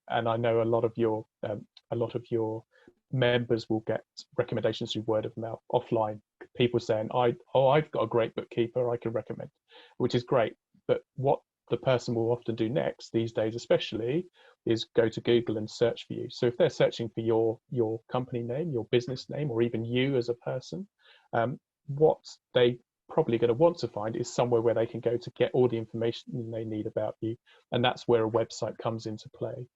and I know a lot of your members will get recommendations through word of mouth offline, people saying, I've got a great bookkeeper I can recommend, which is great. But what the person will often do next these days, especially, is go to Google and search for you. So if they're searching for your company name, your business name, or even you as a person, what they probably going to want to find is somewhere where they can go to get all the information they need about you, and that's where a website comes into play.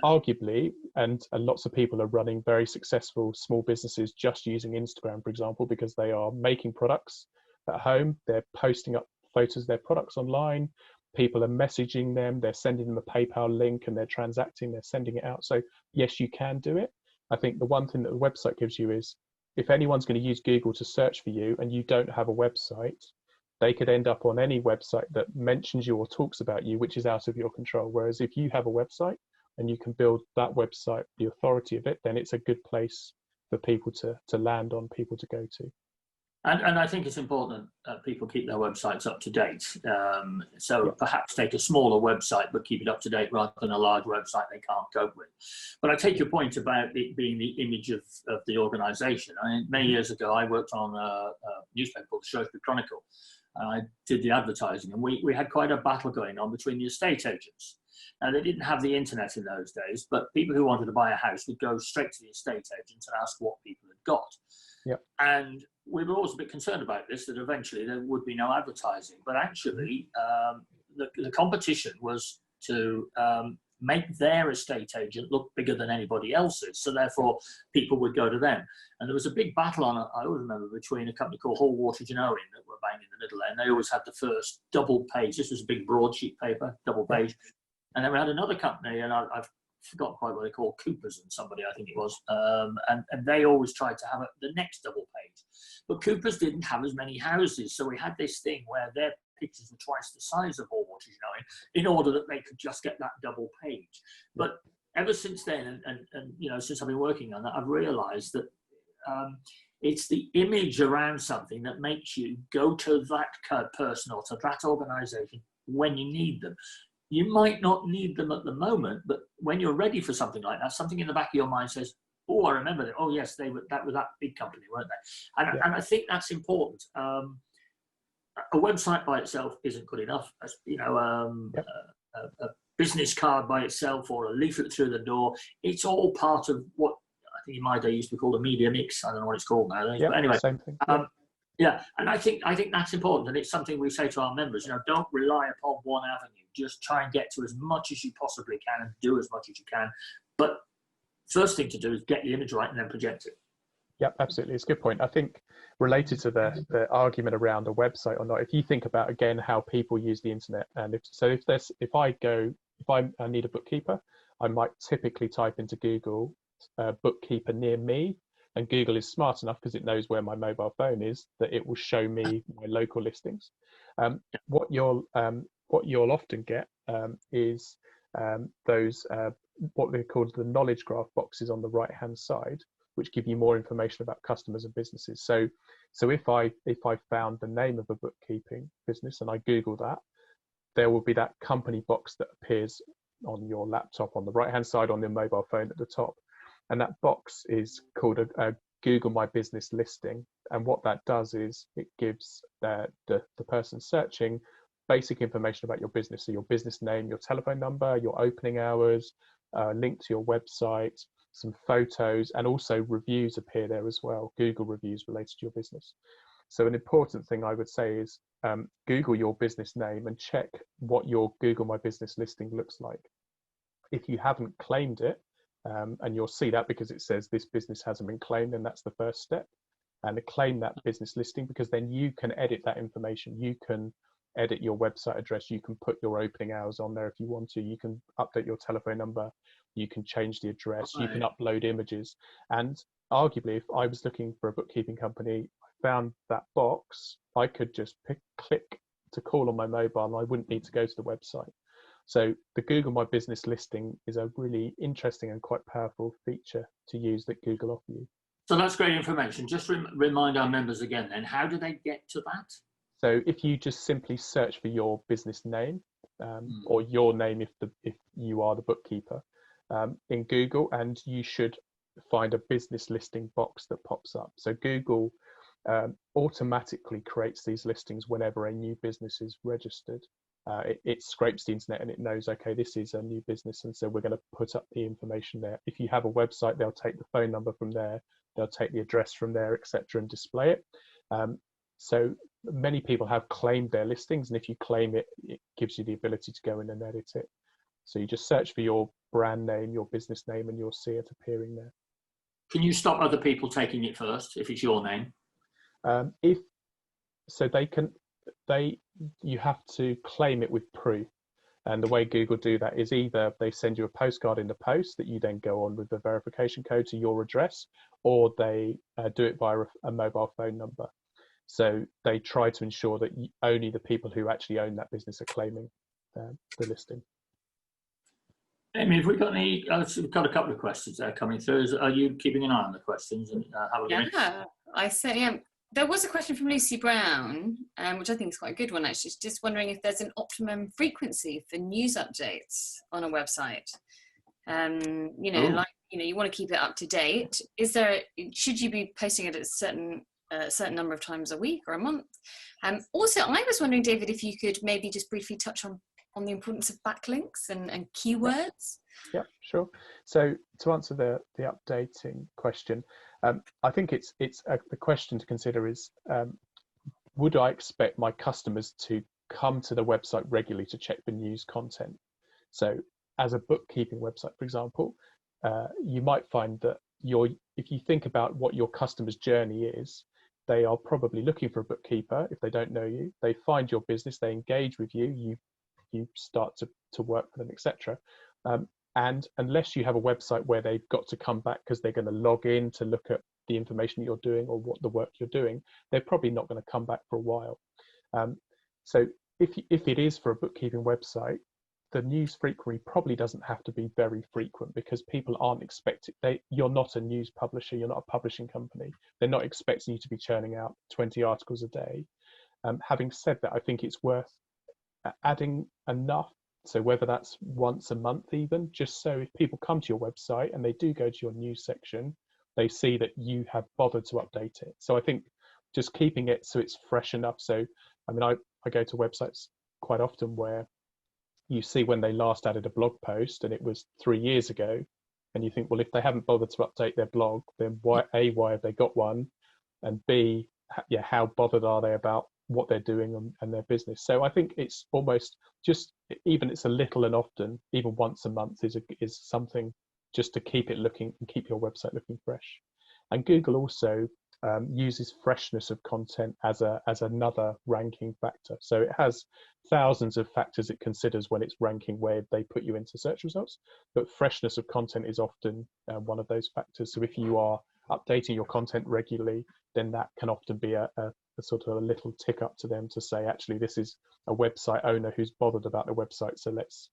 Arguably, and lots of people are running very successful small businesses just using Instagram, for example, because they are making products at home, they're posting up photos of their products online, people are messaging them, they're sending them a PayPal link and they're transacting, they're sending it out. So yes, you can do it. I think the one thing that the website gives you is, if anyone's going to use Google to search for you and you don't have a website, they could end up on any website that mentions you or talks about you, which is out of your control. Whereas if you have a website and you can build that website, the authority of it, then it's a good place for people to land on, people to go to. And I think it's important that people keep their websites up to date. So perhaps take a smaller website, but keep it up to date rather than a large website they can't cope with. But I take your point about it being the image of the organisation. I mean, many years ago, I worked on a newspaper called the Shrewsbury Chronicle. I did the advertising, and we had quite a battle going on between the estate agents. Now, they didn't have the internet in those days, but people who wanted to buy a house would go straight to the estate agent and ask what people had got. Yep. And we were always a bit concerned about this, that eventually there would be no advertising. But actually, the competition was to make their estate agent look bigger than anybody else's. So therefore, people would go to them. And there was a big battle on, I always remember, between a company called Hall Water Genoan that were bang in the middle there. And they always had the first double page. This was a big broadsheet paper, double page. And then we had another company, and I've forgotten quite what they called, Coopers and somebody, I think it was, and they always tried to have the next double page. But Coopers didn't have as many houses, so we had this thing where their pictures were twice the size of Hall Water Genoan in order that they could just get that double page. But ever since then, and you know, since I've been working on that, I've realised that it's the image around something that makes you go to that person or to that organisation when you need them. You might not need them at the moment, but when you're ready for something like that, something in the back of your mind says, oh, I remember that. Oh, yes, that was that big company, weren't they? And I think that's important. A website by itself isn't good enough. You know, a business card by itself or a leaflet through the door, it's all part of what I think in my day used to be called a media mix. I don't know what it's called now. But anyway, same thing. Yeah, and I think that's important, and it's something we say to our members. You know, don't rely upon one avenue. Just try and get to as much as you possibly can and do as much as you can. But first thing to do is get the image right and then project it. Yep, absolutely. It's a good point. I think related to the argument around a website or not, if you think about again how people use the internet, and if I need a bookkeeper, I might typically type into Google bookkeeper near me, and Google is smart enough because it knows where my mobile phone is that it will show me my local listings. What you'll often get is those what they call the knowledge graph boxes on the right hand side, which give you more information about customers and businesses. So if I found the name of a bookkeeping business and I Google that, there will be that company box that appears on your laptop on the right hand side, on your mobile phone at the top, and that box is called a Google My Business listing. And what that does is it gives the person searching basic information about your business, so your business name, your telephone number, your opening hours, link to your website, some photos, and also reviews appear there as well, Google reviews related to your business. So an important thing I would say is Google your business name and check what your Google My Business listing looks like. If you haven't claimed it, and you'll see that because it says this business hasn't been claimed, then that's the first step. And to claim that business listing, because then you can edit that information. You can edit your website address, you can put your opening hours on there if you want to, you can update your telephone number, you can change the address, you can upload images. And arguably, if I was looking for a bookkeeping company, I found that box, I could just click to call on my mobile and I wouldn't need to go to the website. So the Google My Business listing is a really interesting and quite powerful feature to use that Google offer you. So that's great information. Just remind our members again then, how do they get to that? So if you just simply search for your business name, or your name if you are the bookkeeper, in Google, and you should find a business listing box that pops up. So Google automatically creates these listings whenever a new business is registered. It scrapes the internet and it knows, okay, this is a new business, and so we're going to put up the information there. If you have a website, they'll take the phone number from there, they'll take the address from there, etc., and display it. So many people have claimed their listings, and if you claim it, it gives you the ability to go in and edit it. So you just search for your brand name, your business name, and you'll see it appearing there. Can you stop other people taking it first if it's your name? You have to claim it with proof. And the way Google do that is either they send you a postcard in the post that you then go on with the verification code to your address, or they do it via a mobile phone number. So they try to ensure that only the people who actually own that business are claiming the listing. Amy, have we got any? We've got a couple of questions there coming through. Are you keeping an eye on the questions? And yeah, I certainly am. There was a question from Lucy Brown, which I think is quite a good one, actually. She's just wondering if there's an optimum frequency for news updates on a website. You want to keep it up to date. Should you be posting it at a certain number of times a week or a month? Also, I was wondering, David, if you could maybe just briefly touch on the importance of backlinks and keywords. Yeah, sure. So to answer the updating question, I think the question to consider is, would I expect my customers to come to the website regularly to check the news content? So as a bookkeeping website, for example, you might find that if you think about what your customer's journey is, they are probably looking for a bookkeeper. If they don't know you, they find your business, they engage with you, you start to work for them, etc. And unless you have a website where they've got to come back because they're going to log in to look at the information you're doing or what the work you're doing, they're probably not going to come back for a while. So if it is for a bookkeeping website, the news frequency probably doesn't have to be very frequent, because people aren't expecting, you're not a news publisher, you're not a publishing company. They're not expecting you to be churning out 20 articles a day. Having said that, I think it's worth adding enough. So whether that's once a month even, just so if people come to your website and they do go to your news section, they see that you have bothered to update it. So I think just keeping it so it's fresh enough. So, I mean, I go to websites quite often where you see when they last added a blog post and it was 3 years ago, and you think, well, if they haven't bothered to update their blog, then why have they got one? And B, how bothered are they about what they're doing and their business? So I think it's almost just, even it's a little and often, even once a month is something just to keep it looking and keep your website looking fresh. And Google also uses freshness of content as another ranking factor. So it has thousands of factors it considers when it's ranking where they put you into search results, but freshness of content is often one of those factors. So if you are updating your content regularly, then that can often be a sort of a little tick up to them to say, actually, this is a website owner who's bothered about the website, so let's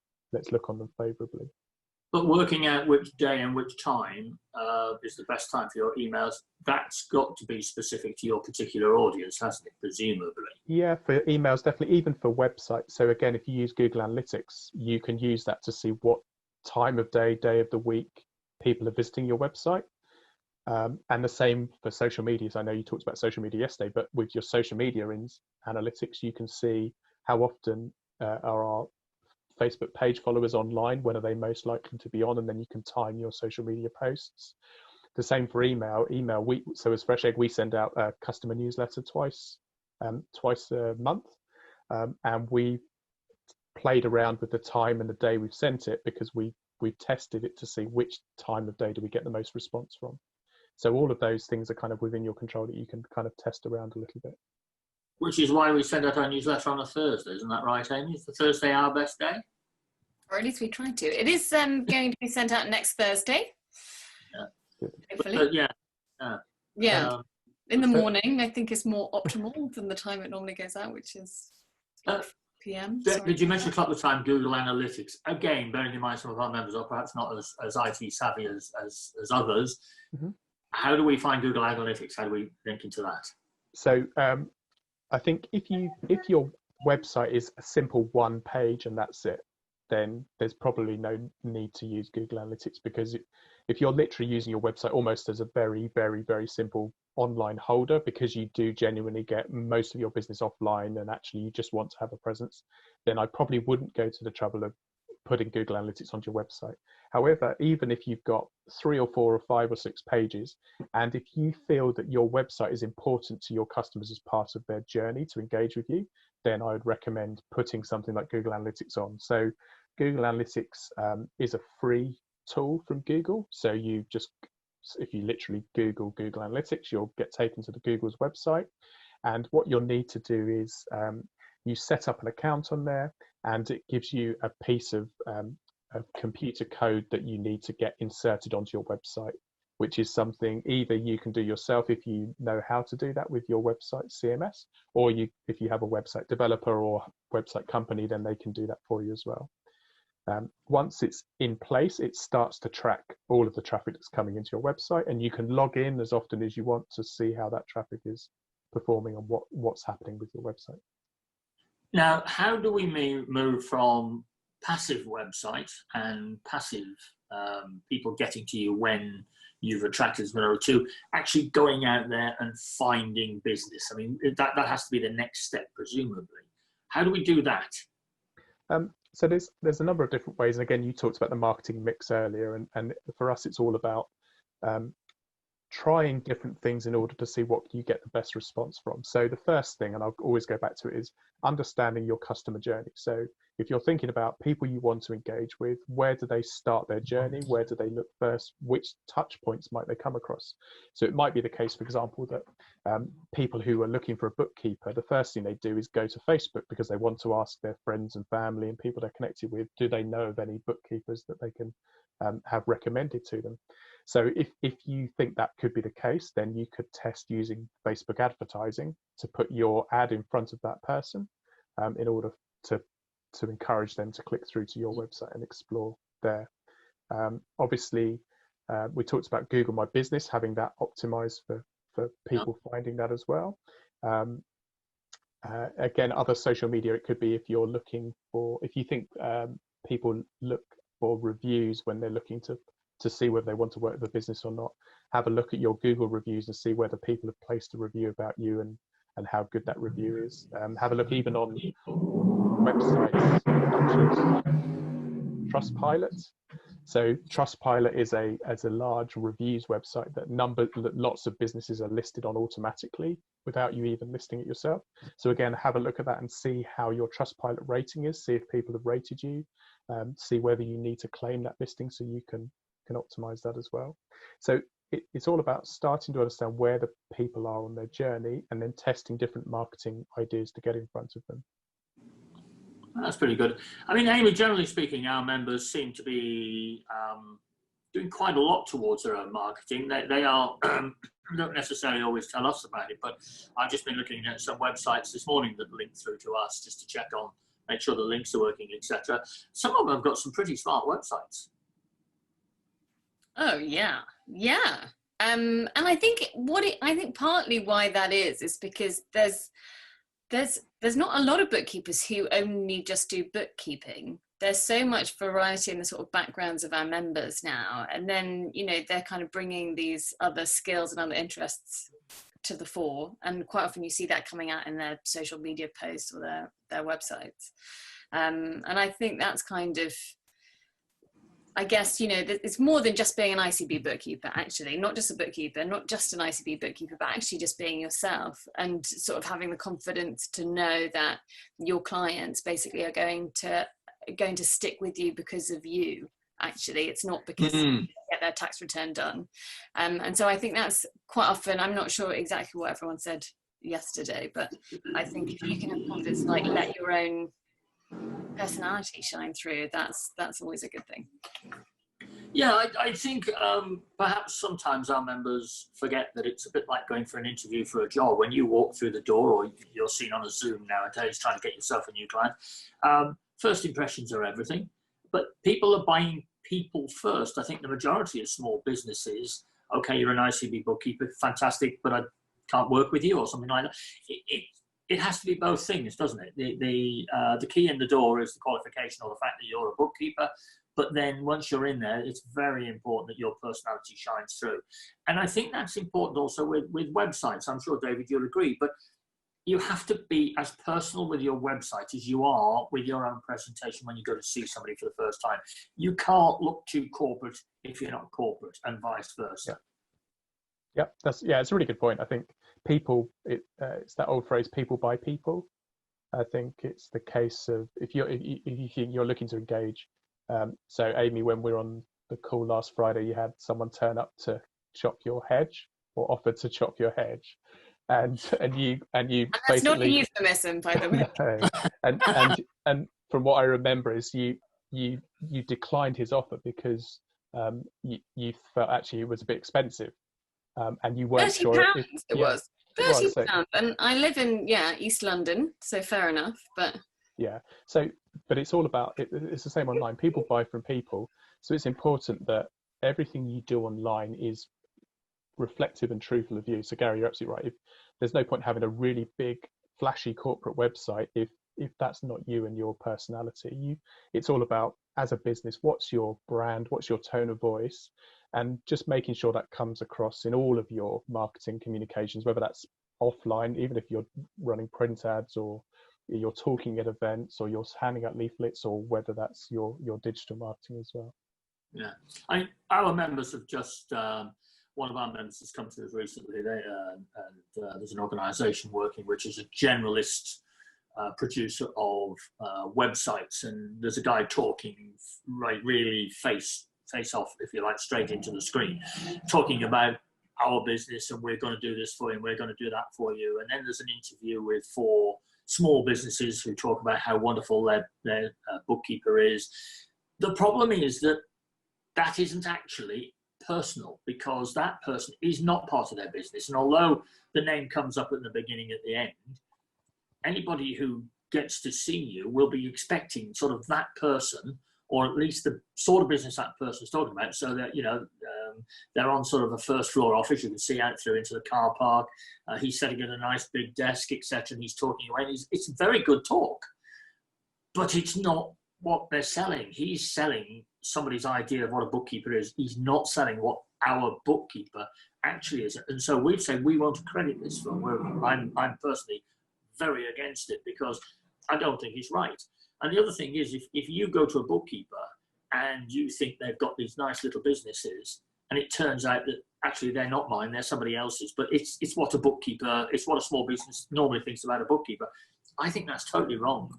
look on them favorably. But working out which day and which time is the best time for your emails, that's got to be specific to your particular audience, hasn't it, presumably? Yeah, for emails, definitely, even for websites. So again, if you use Google Analytics, you can use that to see what time of day of the week people are visiting your website. And the same for social media. So I know you talked about social media yesterday, but with your social media in analytics, you can see how often are our Facebook page followers online, when are they most likely to be on, and then you can time your social media posts. The same for email. So as FreshEgg, we send out a customer newsletter twice a month, and we played around with the time and the day we've sent it, because we've tested it to see which time of day do we get the most response from. So all of those things are kind of within your control that you can kind of test around a little bit. Which is why we send out our newsletter on a Thursday, isn't that right, Amy? Is the Thursday our best day? Or at least we try to. It is going to be sent out next Thursday. Yeah. Hopefully. Yeah. In the morning, I think is more optimal than the time it normally goes out, which is PM. Did you mention a couple of times Google Analytics? Again, bearing in mind some of our members are perhaps not as IT savvy as others. Mm-hmm. How do we find Google Analytics? How do we link into that? So I think if your website is a simple one page and that's it, then there's probably no need to use Google Analytics, because if you're literally using your website almost as a very, very, very simple online holder, because you do genuinely get most of your business offline and actually you just want to have a presence, then I probably wouldn't go to the trouble of putting Google Analytics onto your website. However, even if you've got 3 or 4 or 5 or 6 pages, and if you feel that your website is important to your customers as part of their journey to engage with you, then I would recommend putting something like Google Analytics on. So Google Analytics is a free tool from Google. So if you literally Google Analytics, you'll get taken to the Google's website. And what you'll need to do is you set up an account on there, and it gives you a piece of computer code that you need to get inserted onto your website, which is something either you can do yourself if you know how to do that with your website CMS, or if you have a website developer or website company, then they can do that for you as well. Once it's in place, it starts to track all of the traffic that's coming into your website, and you can log in as often as you want to see how that traffic is performing and what's happening with your website. Now, how do we move from passive websites and passive people getting to you when you've attracted as many, to actually going out there and finding business? I mean, that has to be the next step, presumably. How do we do that? So there's a number of different ways. And again, you talked about the marketing mix earlier, and for us, it's all about trying different things in order to see what you get the best response from. So the first thing, and I'll always go back to it, is understanding your customer journey. So if you're thinking about people you want to engage with, where do they start their journey? Where do they look first? Which touch points might they come across? So it might be the case, for example, that people who are looking for a bookkeeper, the first thing they do is go to Facebook because they want to ask their friends and family and people they're connected with, do they know of any bookkeepers that they can have recommended to them? So if you think that could be the case, then you could test using Facebook advertising to put your ad in front of that person in order to encourage them to click through to your website and explore there. Obviously, we talked about Google My Business, having that optimized for people finding that as well. Again, other social media, it could be if you think people look for reviews when they're looking to see whether they want to work with a business or not, have a look at your Google reviews and see whether people have placed a review about you and how good that review is. Have a look even on websites such as Trustpilot. So Trustpilot is a large reviews website that lots of businesses are listed on automatically without you even listing it yourself. So again, have a look at that and see how your Trustpilot rating is, see if people have rated you, see whether you need to claim that listing so you can can optimize that as well. So it's all about starting to understand where the people are on their journey and then testing different marketing ideas to get in front of them. That's pretty good. I mean, Amy, generally speaking, our members seem to be doing quite a lot towards their own marketing. They are don't necessarily always tell us about it, but I've just been looking at some websites this morning that link through to us just to check on, make sure the links are working, etc. Some of them have got some pretty smart websites. Oh yeah, yeah. And I think I think partly why that is because there's not a lot of bookkeepers who only just do bookkeeping. There's so much variety in the sort of backgrounds of our members now, and then they're kind of bringing these other skills and other interests to the fore, and quite often you see that coming out in their social media posts or their websites. And I think that's kind of, I guess, it's more than just being an ICB bookkeeper, actually, not just a bookkeeper, not just an ICB bookkeeper, but actually just being yourself and sort of having the confidence to know that your clients basically are going to stick with you because of you. Actually, it's not because they get their tax return done. And so I think that's quite often, I'm not sure exactly what everyone said yesterday, but I think if you can have confidence, like let your own personality shine through, that's always a good thing. Yeah, I think perhaps sometimes our members forget that it's a bit like going for an interview for a job. When you walk through the door, or you're seen on a Zoom nowadays trying to get yourself a new client, first impressions are everything, but people are buying people first. I think the majority of small businesses, okay, you're an ICB bookkeeper, fantastic, but I can't work with you or something like that. It has to be both things, doesn't it? The key in the door is the qualification or the fact that you're a bookkeeper. But then once you're in there, it's very important that your personality shines through. And I think that's important also with websites. I'm sure, David, you'll agree. But you have to be as personal with your website as you are with your own presentation when you go to see somebody for the first time. You can't look too corporate if you're not corporate, and vice versa. Yeah, it's a really good point. I think people, it's that old phrase, people buy people. I think it's the case of if you think you're looking to engage. So Amy, when we were on the call last Friday, you had someone turn up to chop your hedge, or offered to chop your hedge, and you and that's basically not a euphemism, by the way. and from what I remember is you declined his offer because you felt actually it was a bit expensive, and you weren't sure £30 it was £30, and I live in East London, so fair enough, but. Yeah. So, but it's all about it's the same online. People buy from people, so it's important that everything you do online is reflective and truthful of you. So, Gary, you're absolutely right. There's no point having a really big, flashy corporate website if that's not you and your personality. It's all about, as a business, what's your brand, what's your tone of voice, and just making sure that comes across in all of your marketing communications, whether that's offline, even if you're running print ads, or you're talking at events, or you're handing out leaflets, or whether that's your digital marketing as well. Yeah, our members have just, one of our members has come to us recently. There's an organisation working which is a generalist producer of websites, and there's a guy talking really face off, if you like, straight into the screen, talking about our business, and we're going to do this for you, and we're going to do that for you. And then there's an interview with 4 small businesses who talk about how wonderful their bookkeeper is. The problem is that isn't actually personal, because that person is not part of their business. And although the name comes up at the beginning, at the end, anybody who gets to see you will be expecting sort of that person, or at least the sort of business that person's talking about, so that, they're on sort of a first floor office. You can see out through into the car park. He's sitting at a nice big desk, etc., and he's talking away. It's very good talk, but it's not what they're selling. He's selling somebody's idea of what a bookkeeper is. He's not selling what our bookkeeper actually is. And so we'd say we won't credit this film. I'm personally very against it, because I don't think it's right. And the other thing is, if you go to a bookkeeper and you think they've got these nice little businesses, and it turns out that actually they're not mine, they're somebody else's, but it's what a bookkeeper, it's what a small business normally thinks about a bookkeeper, I think that's totally wrong.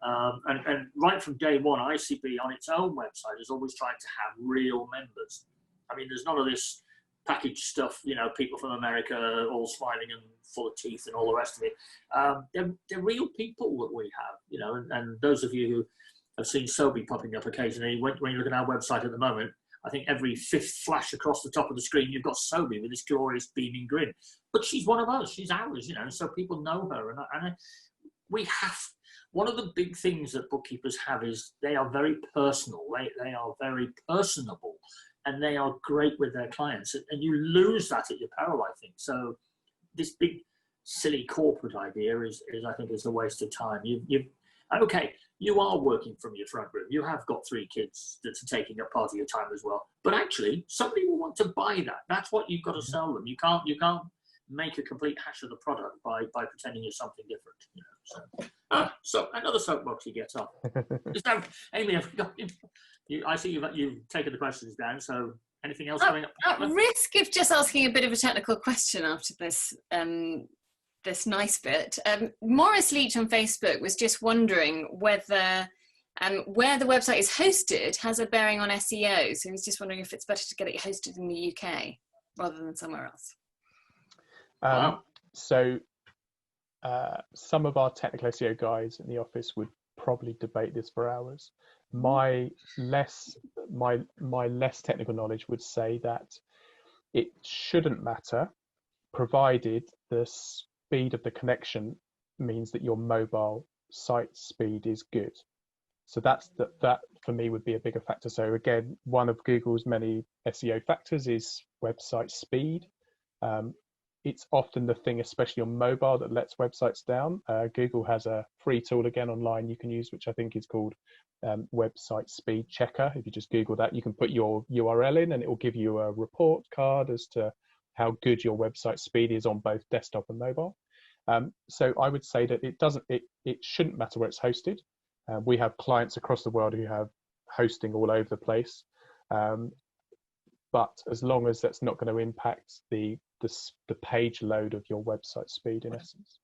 And right from day one, ICB on its own website has always tried to have real members. I mean, there's none of this packaged stuff, you know, people from America all smiling and full of teeth and all the rest of it. They're real people that we have, you know, and those of you who have seen Sobe popping up occasionally, when you look at our website at the moment, I think every fifth flash across the top of the screen, you've got Sobe with this glorious beaming grin. But she's one of us, she's ours, you know, so people know her. And we have, one of the big things that bookkeepers have is they are very personal, they are very personable, and they are great with their clients. And you lose that at your peril, I think. So this big, silly corporate idea is I think, is a waste of time. Okay, you are working from your front room. You have got 3 kids that's taking up part of your time as well. But actually, somebody will want to buy that. That's what you've got to sell them. You can't make a complete hash of the product by pretending you're something different. You know, so another soapbox you get off. Amy, I see you've taken the questions down. So anything else coming up? At risk of just asking a bit of a technical question after this. This nice bit. Morris Leach on Facebook was just wondering whether where the website is hosted has a bearing on SEO. So he was just wondering if it's better to get it hosted in the UK rather than somewhere else. So some of our technical SEO guys in the office would probably debate this for hours. My less technical knowledge would say that it shouldn't matter, provided the speed of the connection means that your mobile site speed is good. So that for me would be a bigger factor. So again, one of Google's many SEO factors is website speed. It's often the thing, especially on mobile, that lets websites down. Google has a free tool again online you can use, which I think is called Website Speed Checker. If you just Google that, you can put your URL in and it will give you a report card as to how good your website speed is on both desktop and mobile. So I would say that it shouldn't matter where it's hosted. We have clients across the world who have hosting all over the place. But as long as that's not going to impact the page load of your website speed, in essence.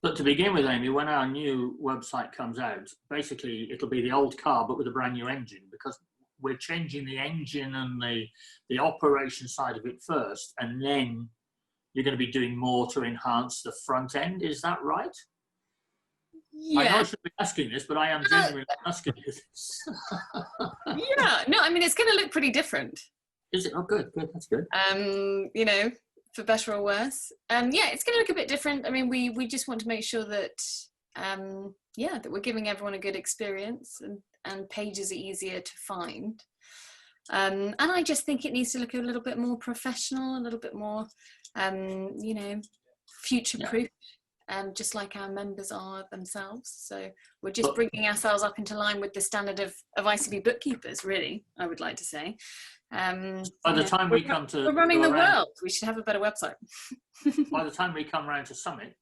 But to begin with, Amy, when our new website comes out, basically it'll be the old car but with a brand new engine, because we're changing the engine and the operation side of it first, and then you're going to be doing more to enhance the front end. Is that right? Yeah. I know I should be asking this, but I am genuinely asking you this. Yeah, no, I mean, it's going to look pretty different. Is it? Oh, good, that's good. You know, for better or worse. Yeah, it's going to look a bit different. I mean, we just want to make sure that, that we're giving everyone a good experience and pages are easier to find. And I just think it needs to look a little bit more professional, a little bit more, future-proof. Just like our members are themselves. So we're just bringing ourselves up into line with the standard of ICB bookkeepers, really, I would like to say. By the time we come to... We're running the world. We should have a better website. By the time we come around to Summit,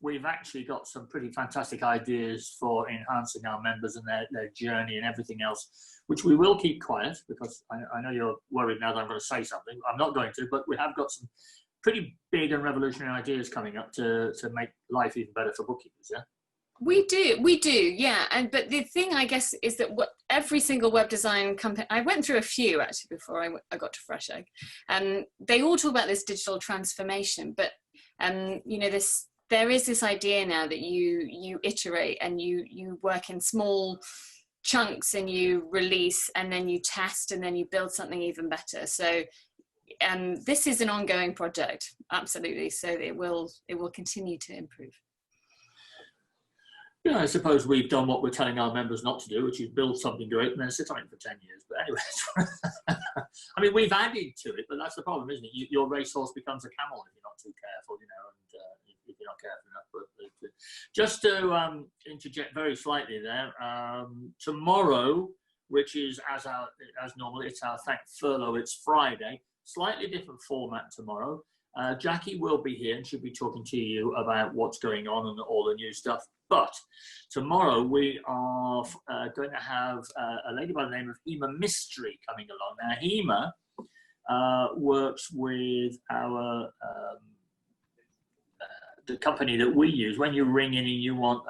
we've actually got some pretty fantastic ideas for enhancing our members and their journey and everything else, which we will keep quiet, because I know you're worried now that I'm going to say something. I'm not going to, but we have got some pretty big and revolutionary ideas coming up to make life even better for bookkeepers, yeah? We do, yeah. But the thing, I guess, is that what every single web design company, I went through a few actually before I got to FreshEgg, they all talk about this digital transformation, but there is this idea now that you iterate and you work in small chunks and you release and then you test and then you build something even better. So this is an ongoing project, absolutely. So it will continue to improve. Yeah, I suppose we've done what we're telling our members not to do, which is build something great and then sit on it for 10 years. But anyway, I mean, we've added to it, but that's the problem, isn't it? Your racehorse becomes a camel if you're not too careful, and if you're not careful enough. But just to interject very slightly there, tomorrow, which is as normal, it's our thank furlough. It's Friday. Slightly different format tomorrow. Jackie will be here and she'll be talking to you about what's going on and all the new stuff. But tomorrow we are going to have a lady by the name of Hema Mystery coming along. Now, Hema works with our the company that we use. When you ring in and you want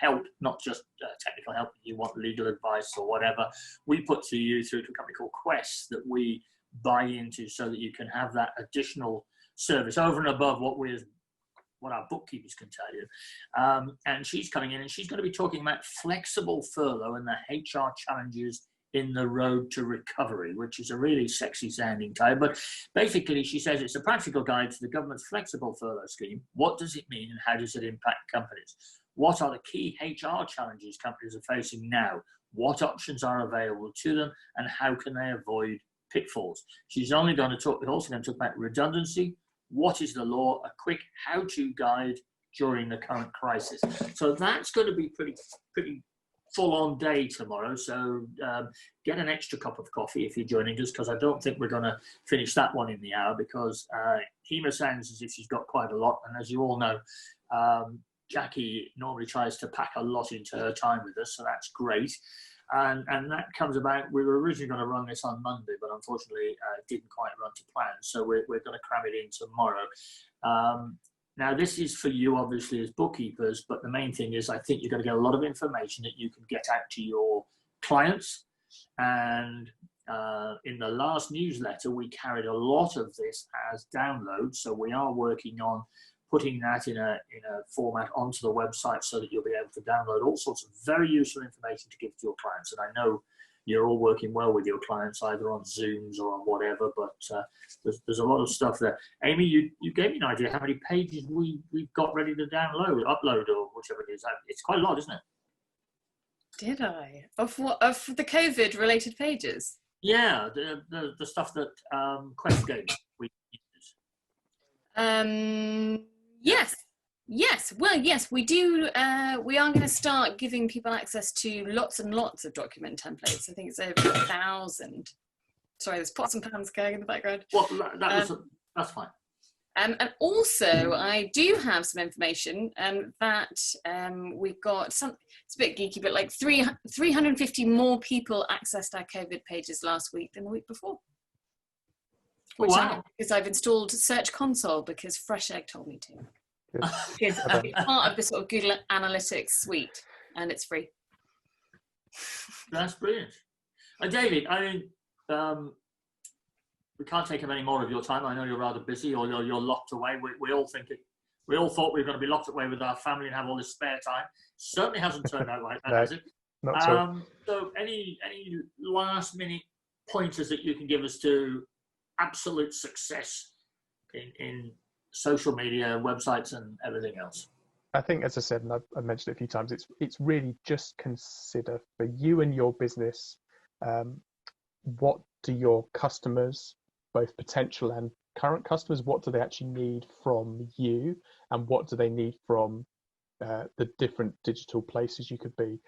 help, not just technical help, you want legal advice or whatever, we put to you through to a company called Quest that we buy into so that you can have that additional service over and above what our bookkeepers can tell you. And she's coming in and she's going to be talking about flexible furlough and the HR challenges in the road to recovery, which is a really sexy sounding title. But basically, she says it's a practical guide to the government's flexible furlough scheme. What does it mean and how does it impact companies? What are the key HR challenges companies are facing now? What options are available to them and how can they avoid pitfalls? She's also going to talk about redundancy. What is the law? A quick how-to guide during the current crisis. So that's going to be pretty full-on day tomorrow. So get an extra cup of coffee if you're joining us, because I don't think we're going to finish that one in the hour, because Hema sounds as if she's got quite a lot. And as you all know, Jackie normally tries to pack a lot into her time with us, so that's great. And that comes about, we were originally going to run this on Monday, but unfortunately it didn't quite run to plan. So we're going to cram it in tomorrow. Now, this is for you, obviously, as bookkeepers, but the main thing is I think you're going to get a lot of information that you can get out to your clients. And in the last newsletter, we carried a lot of this as downloads. So we are working on putting that in a format onto the website so that you'll be able to download all sorts of very useful information to give to your clients. And I know you're all working well with your clients, either on Zooms or on whatever, but there's a lot of stuff there. Amy, you gave me an idea how many pages we've got ready to upload, or whichever it is. It's quite a lot, isn't it? Did I? Of what? Of the COVID-related pages? Yeah, the stuff that Quest gave we used. Yes. Well, yes, we do. We are going to start giving people access to lots and lots of document templates. I think it's over 1,000. Sorry, there's pots and pans going in the background. Well, that's fine. And also, I do have some information that we've got some. It's a bit geeky, but like 350 more people accessed our COVID pages last week than the week before. Which because I've installed Search Console because FreshEgg told me to. It's part of the sort of Google Analytics suite, and it's free. That's brilliant. David, I mean, we can't take up any more of your time. I know you're rather busy, or you're locked away. We all thought we were going to be locked away with our family and have all this spare time. Certainly hasn't turned out like that, has it? Not so. So, any last minute pointers that you can give us to absolute success in social media, websites, and everything else? I think, as I said, and I've mentioned it a few times, it's really just consider for you and your business, what do your customers, both potential and current customers, what do they actually need from you, and what do they need from the different digital places you could be.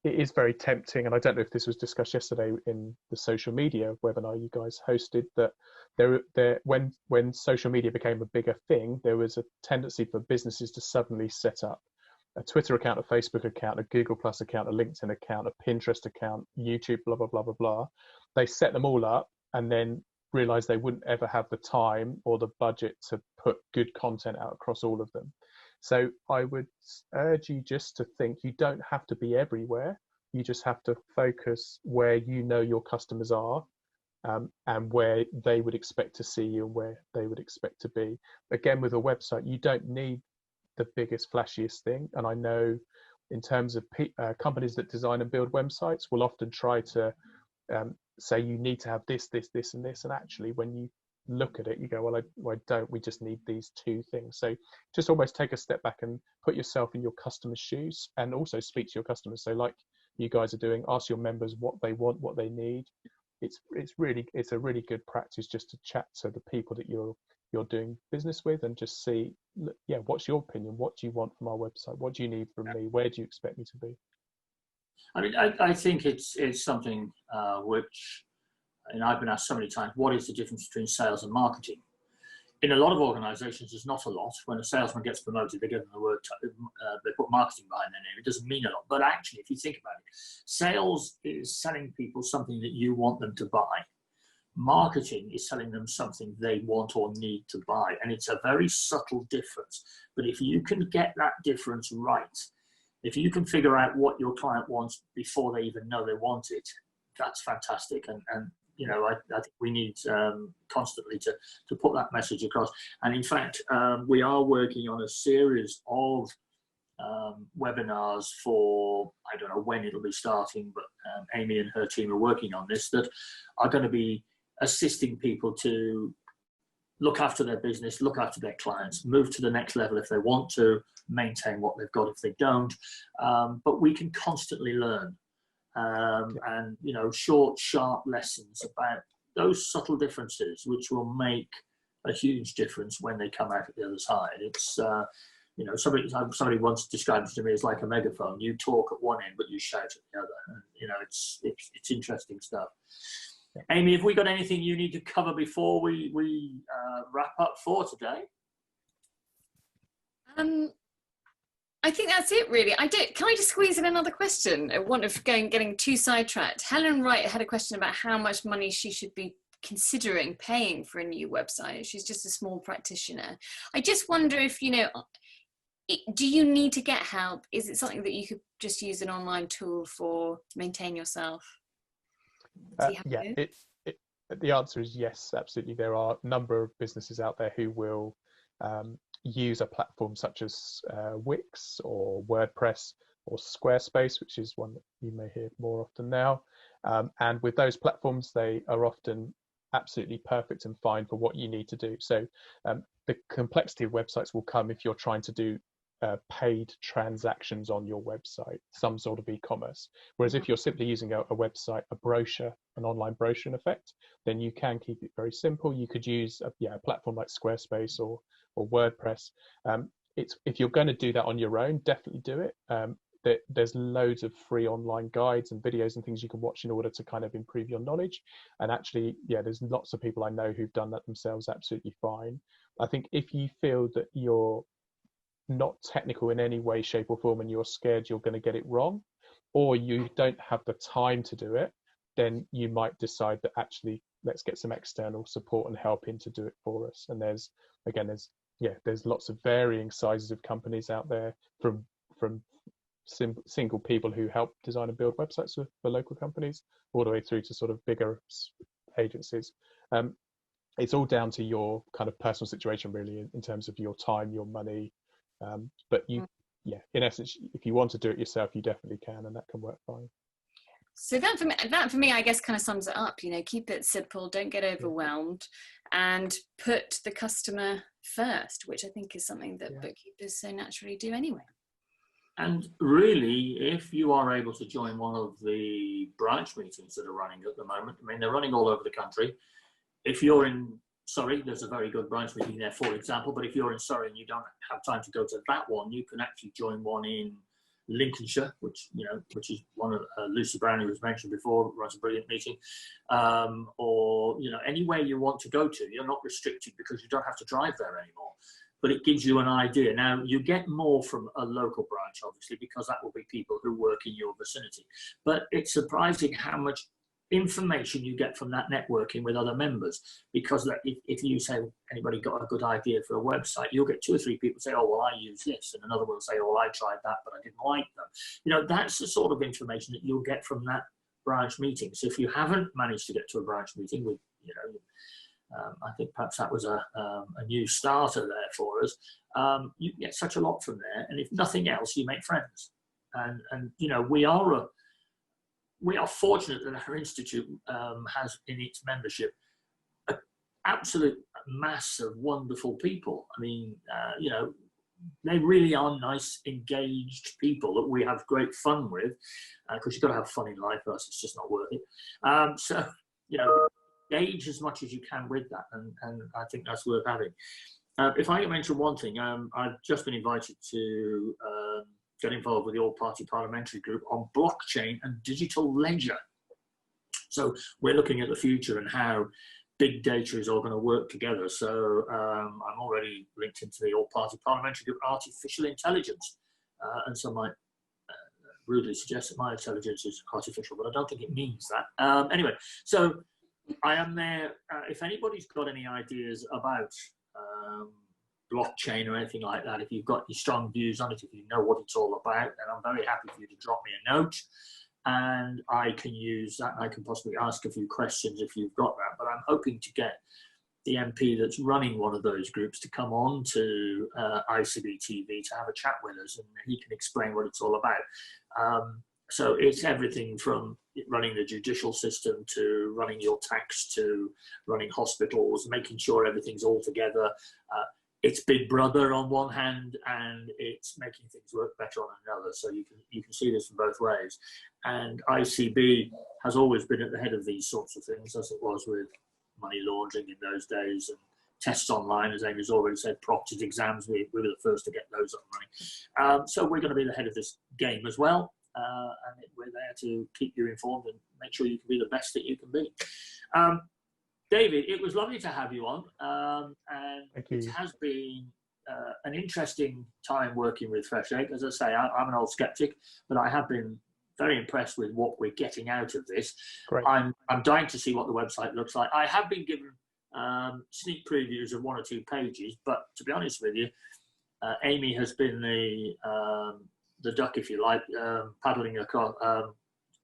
It is very tempting, and I don't know if this was discussed yesterday in the social media webinar you guys hosted, that when social media became a bigger thing, there was a tendency for businesses to suddenly set up a Twitter account, a Facebook account, a Google Plus account, a LinkedIn account, a Pinterest account, YouTube, blah, blah, blah, blah, blah. They set them all up and then realized they wouldn't ever have the time or the budget to put good content out across all of them. So I would urge you just to think you don't have to be everywhere. You just have to focus where you know your customers are, and where they would expect to see you and where they would expect to be. Again, with a website, you don't need the biggest, flashiest thing. And I know in terms of companies that design and build websites will often try to say you need to have this, this, this, and this. And actually, when you look at it, you go, well, I don't. We just need these two things. So just almost take a step back and put yourself in your customer's shoes, and also speak to your customers. So like you guys are doing, ask your members what they want, what they need. It's a really good practice just to chat to the people that you're doing business with, and just see, yeah, what's your opinion? What do you want from our website? What do you need from me? Where do you expect me to be? I mean, I think it's something which, and I've been asked so many times, what is the difference between sales and marketing? In a lot of organizations, there's not a lot. When a salesman gets promoted, they give them the word, they put marketing behind their name. It doesn't mean a lot. But actually, if you think about it, sales is selling people something that you want them to buy. Marketing is selling them something they want or need to buy. And it's a very subtle difference. But if you can get that difference right, If you can figure out what your client wants before they even know they want it, that's fantastic. And you know, I think we need constantly to put that message across. And in fact, we are working on a series of webinars for, I don't know when it'll be starting, but Amy and her team are working on this, that are going to be assisting people to look after their business, look after their clients, move to the next level if they want to, maintain what they've got if they don't. But we can constantly learn. And, you know, short, sharp lessons about those subtle differences, which will make a huge difference when they come out at the other side. It's, you know, somebody once described it to me as like a megaphone. You talk at one end, but you shout at the other. And, you know, it's interesting stuff. Amy, have we got anything you need to cover before we wrap up for today? I think that's it, really. Can I just squeeze in another question? I want of getting too sidetracked. Helen Wright had a question about how much money she should be considering paying for a new website. She's just a small practitioner. I just wonder if, you know, do you need to get help? Is it something that you could just use an online tool for, maintain yourself? Yeah, the answer is yes, absolutely. There are a number of businesses out there who will use a platform such as Wix or WordPress or Squarespace, which is one that you may hear more often now. And with those platforms, they are often absolutely perfect and fine for what you need to do. So the complexity of websites will come if you're trying to do paid transactions on your website, some sort of e-commerce. Whereas if you're simply using a website, a brochure, an online brochure in effect, then you can keep it very simple. You could use a platform like Squarespace or WordPress. If you're going to do that on your own, definitely do it. There's loads of free online guides and videos and things you can watch in order to kind of improve your knowledge. And actually, yeah, there's lots of people I know who've done that themselves absolutely fine. I think if you feel that you're not technical in any way, shape or form, and you're scared you're going to get it wrong, or you don't have the time to do it, then you might decide that actually let's get some external support and help in to do it for us. And there's lots of varying sizes of companies out there, from single people who help design and build websites for local companies all the way through to sort of bigger agencies. It's all down to your kind of personal situation really, in terms of your time, your money. But in essence, if you want to do it yourself, you definitely can, and that can work fine. So that for me, I guess, kind of sums it up. You know, keep it simple, don't get overwhelmed, and put the customer first, which I think is something that bookkeepers so naturally do anyway. And really, if you are able to join one of the branch meetings that are running at the moment, I mean, they're running all over the country. If you're in Surrey, there's a very good branch meeting there, for example. But if you're in Surrey and you don't have time to go to that one, you can actually join one in Lincolnshire, which is one of Lucy Brown, who was mentioned before, runs a brilliant meeting, or anywhere you want to go to. You're not restricted because you don't have to drive there anymore. But it gives you an idea. Now, you get more from a local branch, obviously, because that will be people who work in your vicinity. But it's surprising how much information you get from that networking with other members, because if you say anybody got a good idea for a website, you'll get 2 or 3 people say, oh well, I use this, and another will say, oh, I tried that but I didn't like them. That's the sort of information that you'll get from that branch meeting. So if you haven't managed to get to a branch meeting with I think perhaps that was a new starter there for us, you get such a lot from there, and if nothing else, you make friends. And we are fortunate that our institute has in its membership an absolute mass of wonderful people. I mean, they really are nice, engaged people that we have great fun with, because you've got to have fun in life, or else it's just not worth it. So, engage as much as you can with that, and I think that's worth having. If I can mention one thing, I've just been invited to get involved with the All-Party Parliamentary Group on blockchain and digital ledger. So we're looking at the future and how big data is all going to work together. So I'm already linked into the All-Party Parliamentary Group Artificial Intelligence, and some might rudely suggest that my intelligence is artificial, but I don't think it means that. Anyway, so I am there. If anybody's got any ideas about blockchain or anything like that, if you've got any strong views on it, if you know what it's all about, then I'm very happy for you to drop me a note, and I can use that, and I can possibly ask a few questions if you've got that. But I'm hoping to get the MP that's running one of those groups to come on to ICB TV to have a chat with us, and he can explain what it's all about. So it's everything from running the judicial system to running your tax to running hospitals, making sure everything's all together. It's Big Brother on one hand, and it's making things work better on another. So you can see this in both ways. And ICB has always been at the head of these sorts of things, as it was with money laundering in those days, and tests online, as Amy's already said, proctored exams. We were the first to get those up and running. So we're going to be the head of this game as well. And we're there to keep you informed and make sure you can be the best that you can be. David, it was lovely to have you on, and it has been an interesting time working with FreshEgg. As I say, I'm an old skeptic, but I have been very impressed with what we're getting out of this. Great. I'm dying to see what the website looks like. I have been given sneak previews of 1 or 2 pages, but to be honest with you, Amy has been the duck, if you like, paddling across,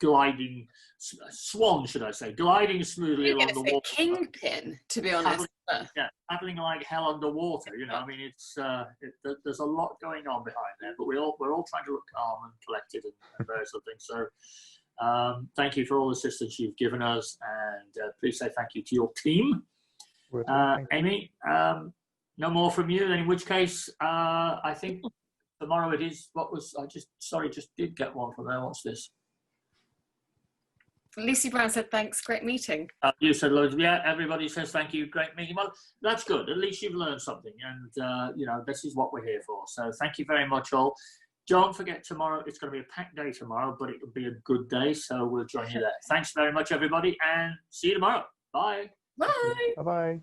gliding, swan, should I say, gliding smoothly along the water. Kingpin, to be honest. Paddling like hell underwater. You know, I mean, it's there's a lot going on behind there, but we're all trying to look calm and collected and various other things. So, thank you for all the assistance you've given us, and please say thank you to your team. Amy, no more from you. Then, in which case, I think tomorrow it is. Just did get one from there. What's this? Lucy Brown said, thanks, great meeting. You said loads of, yeah, everybody says thank you, great meeting. Well, that's good. At least you've learned something, and, you know, this is what we're here for. So thank you very much, all. Don't forget, tomorrow, it's going to be a packed day tomorrow, but it'll be a good day, so we'll join you there. Thanks very much, everybody, and see you tomorrow. Bye. Bye. Bye-bye.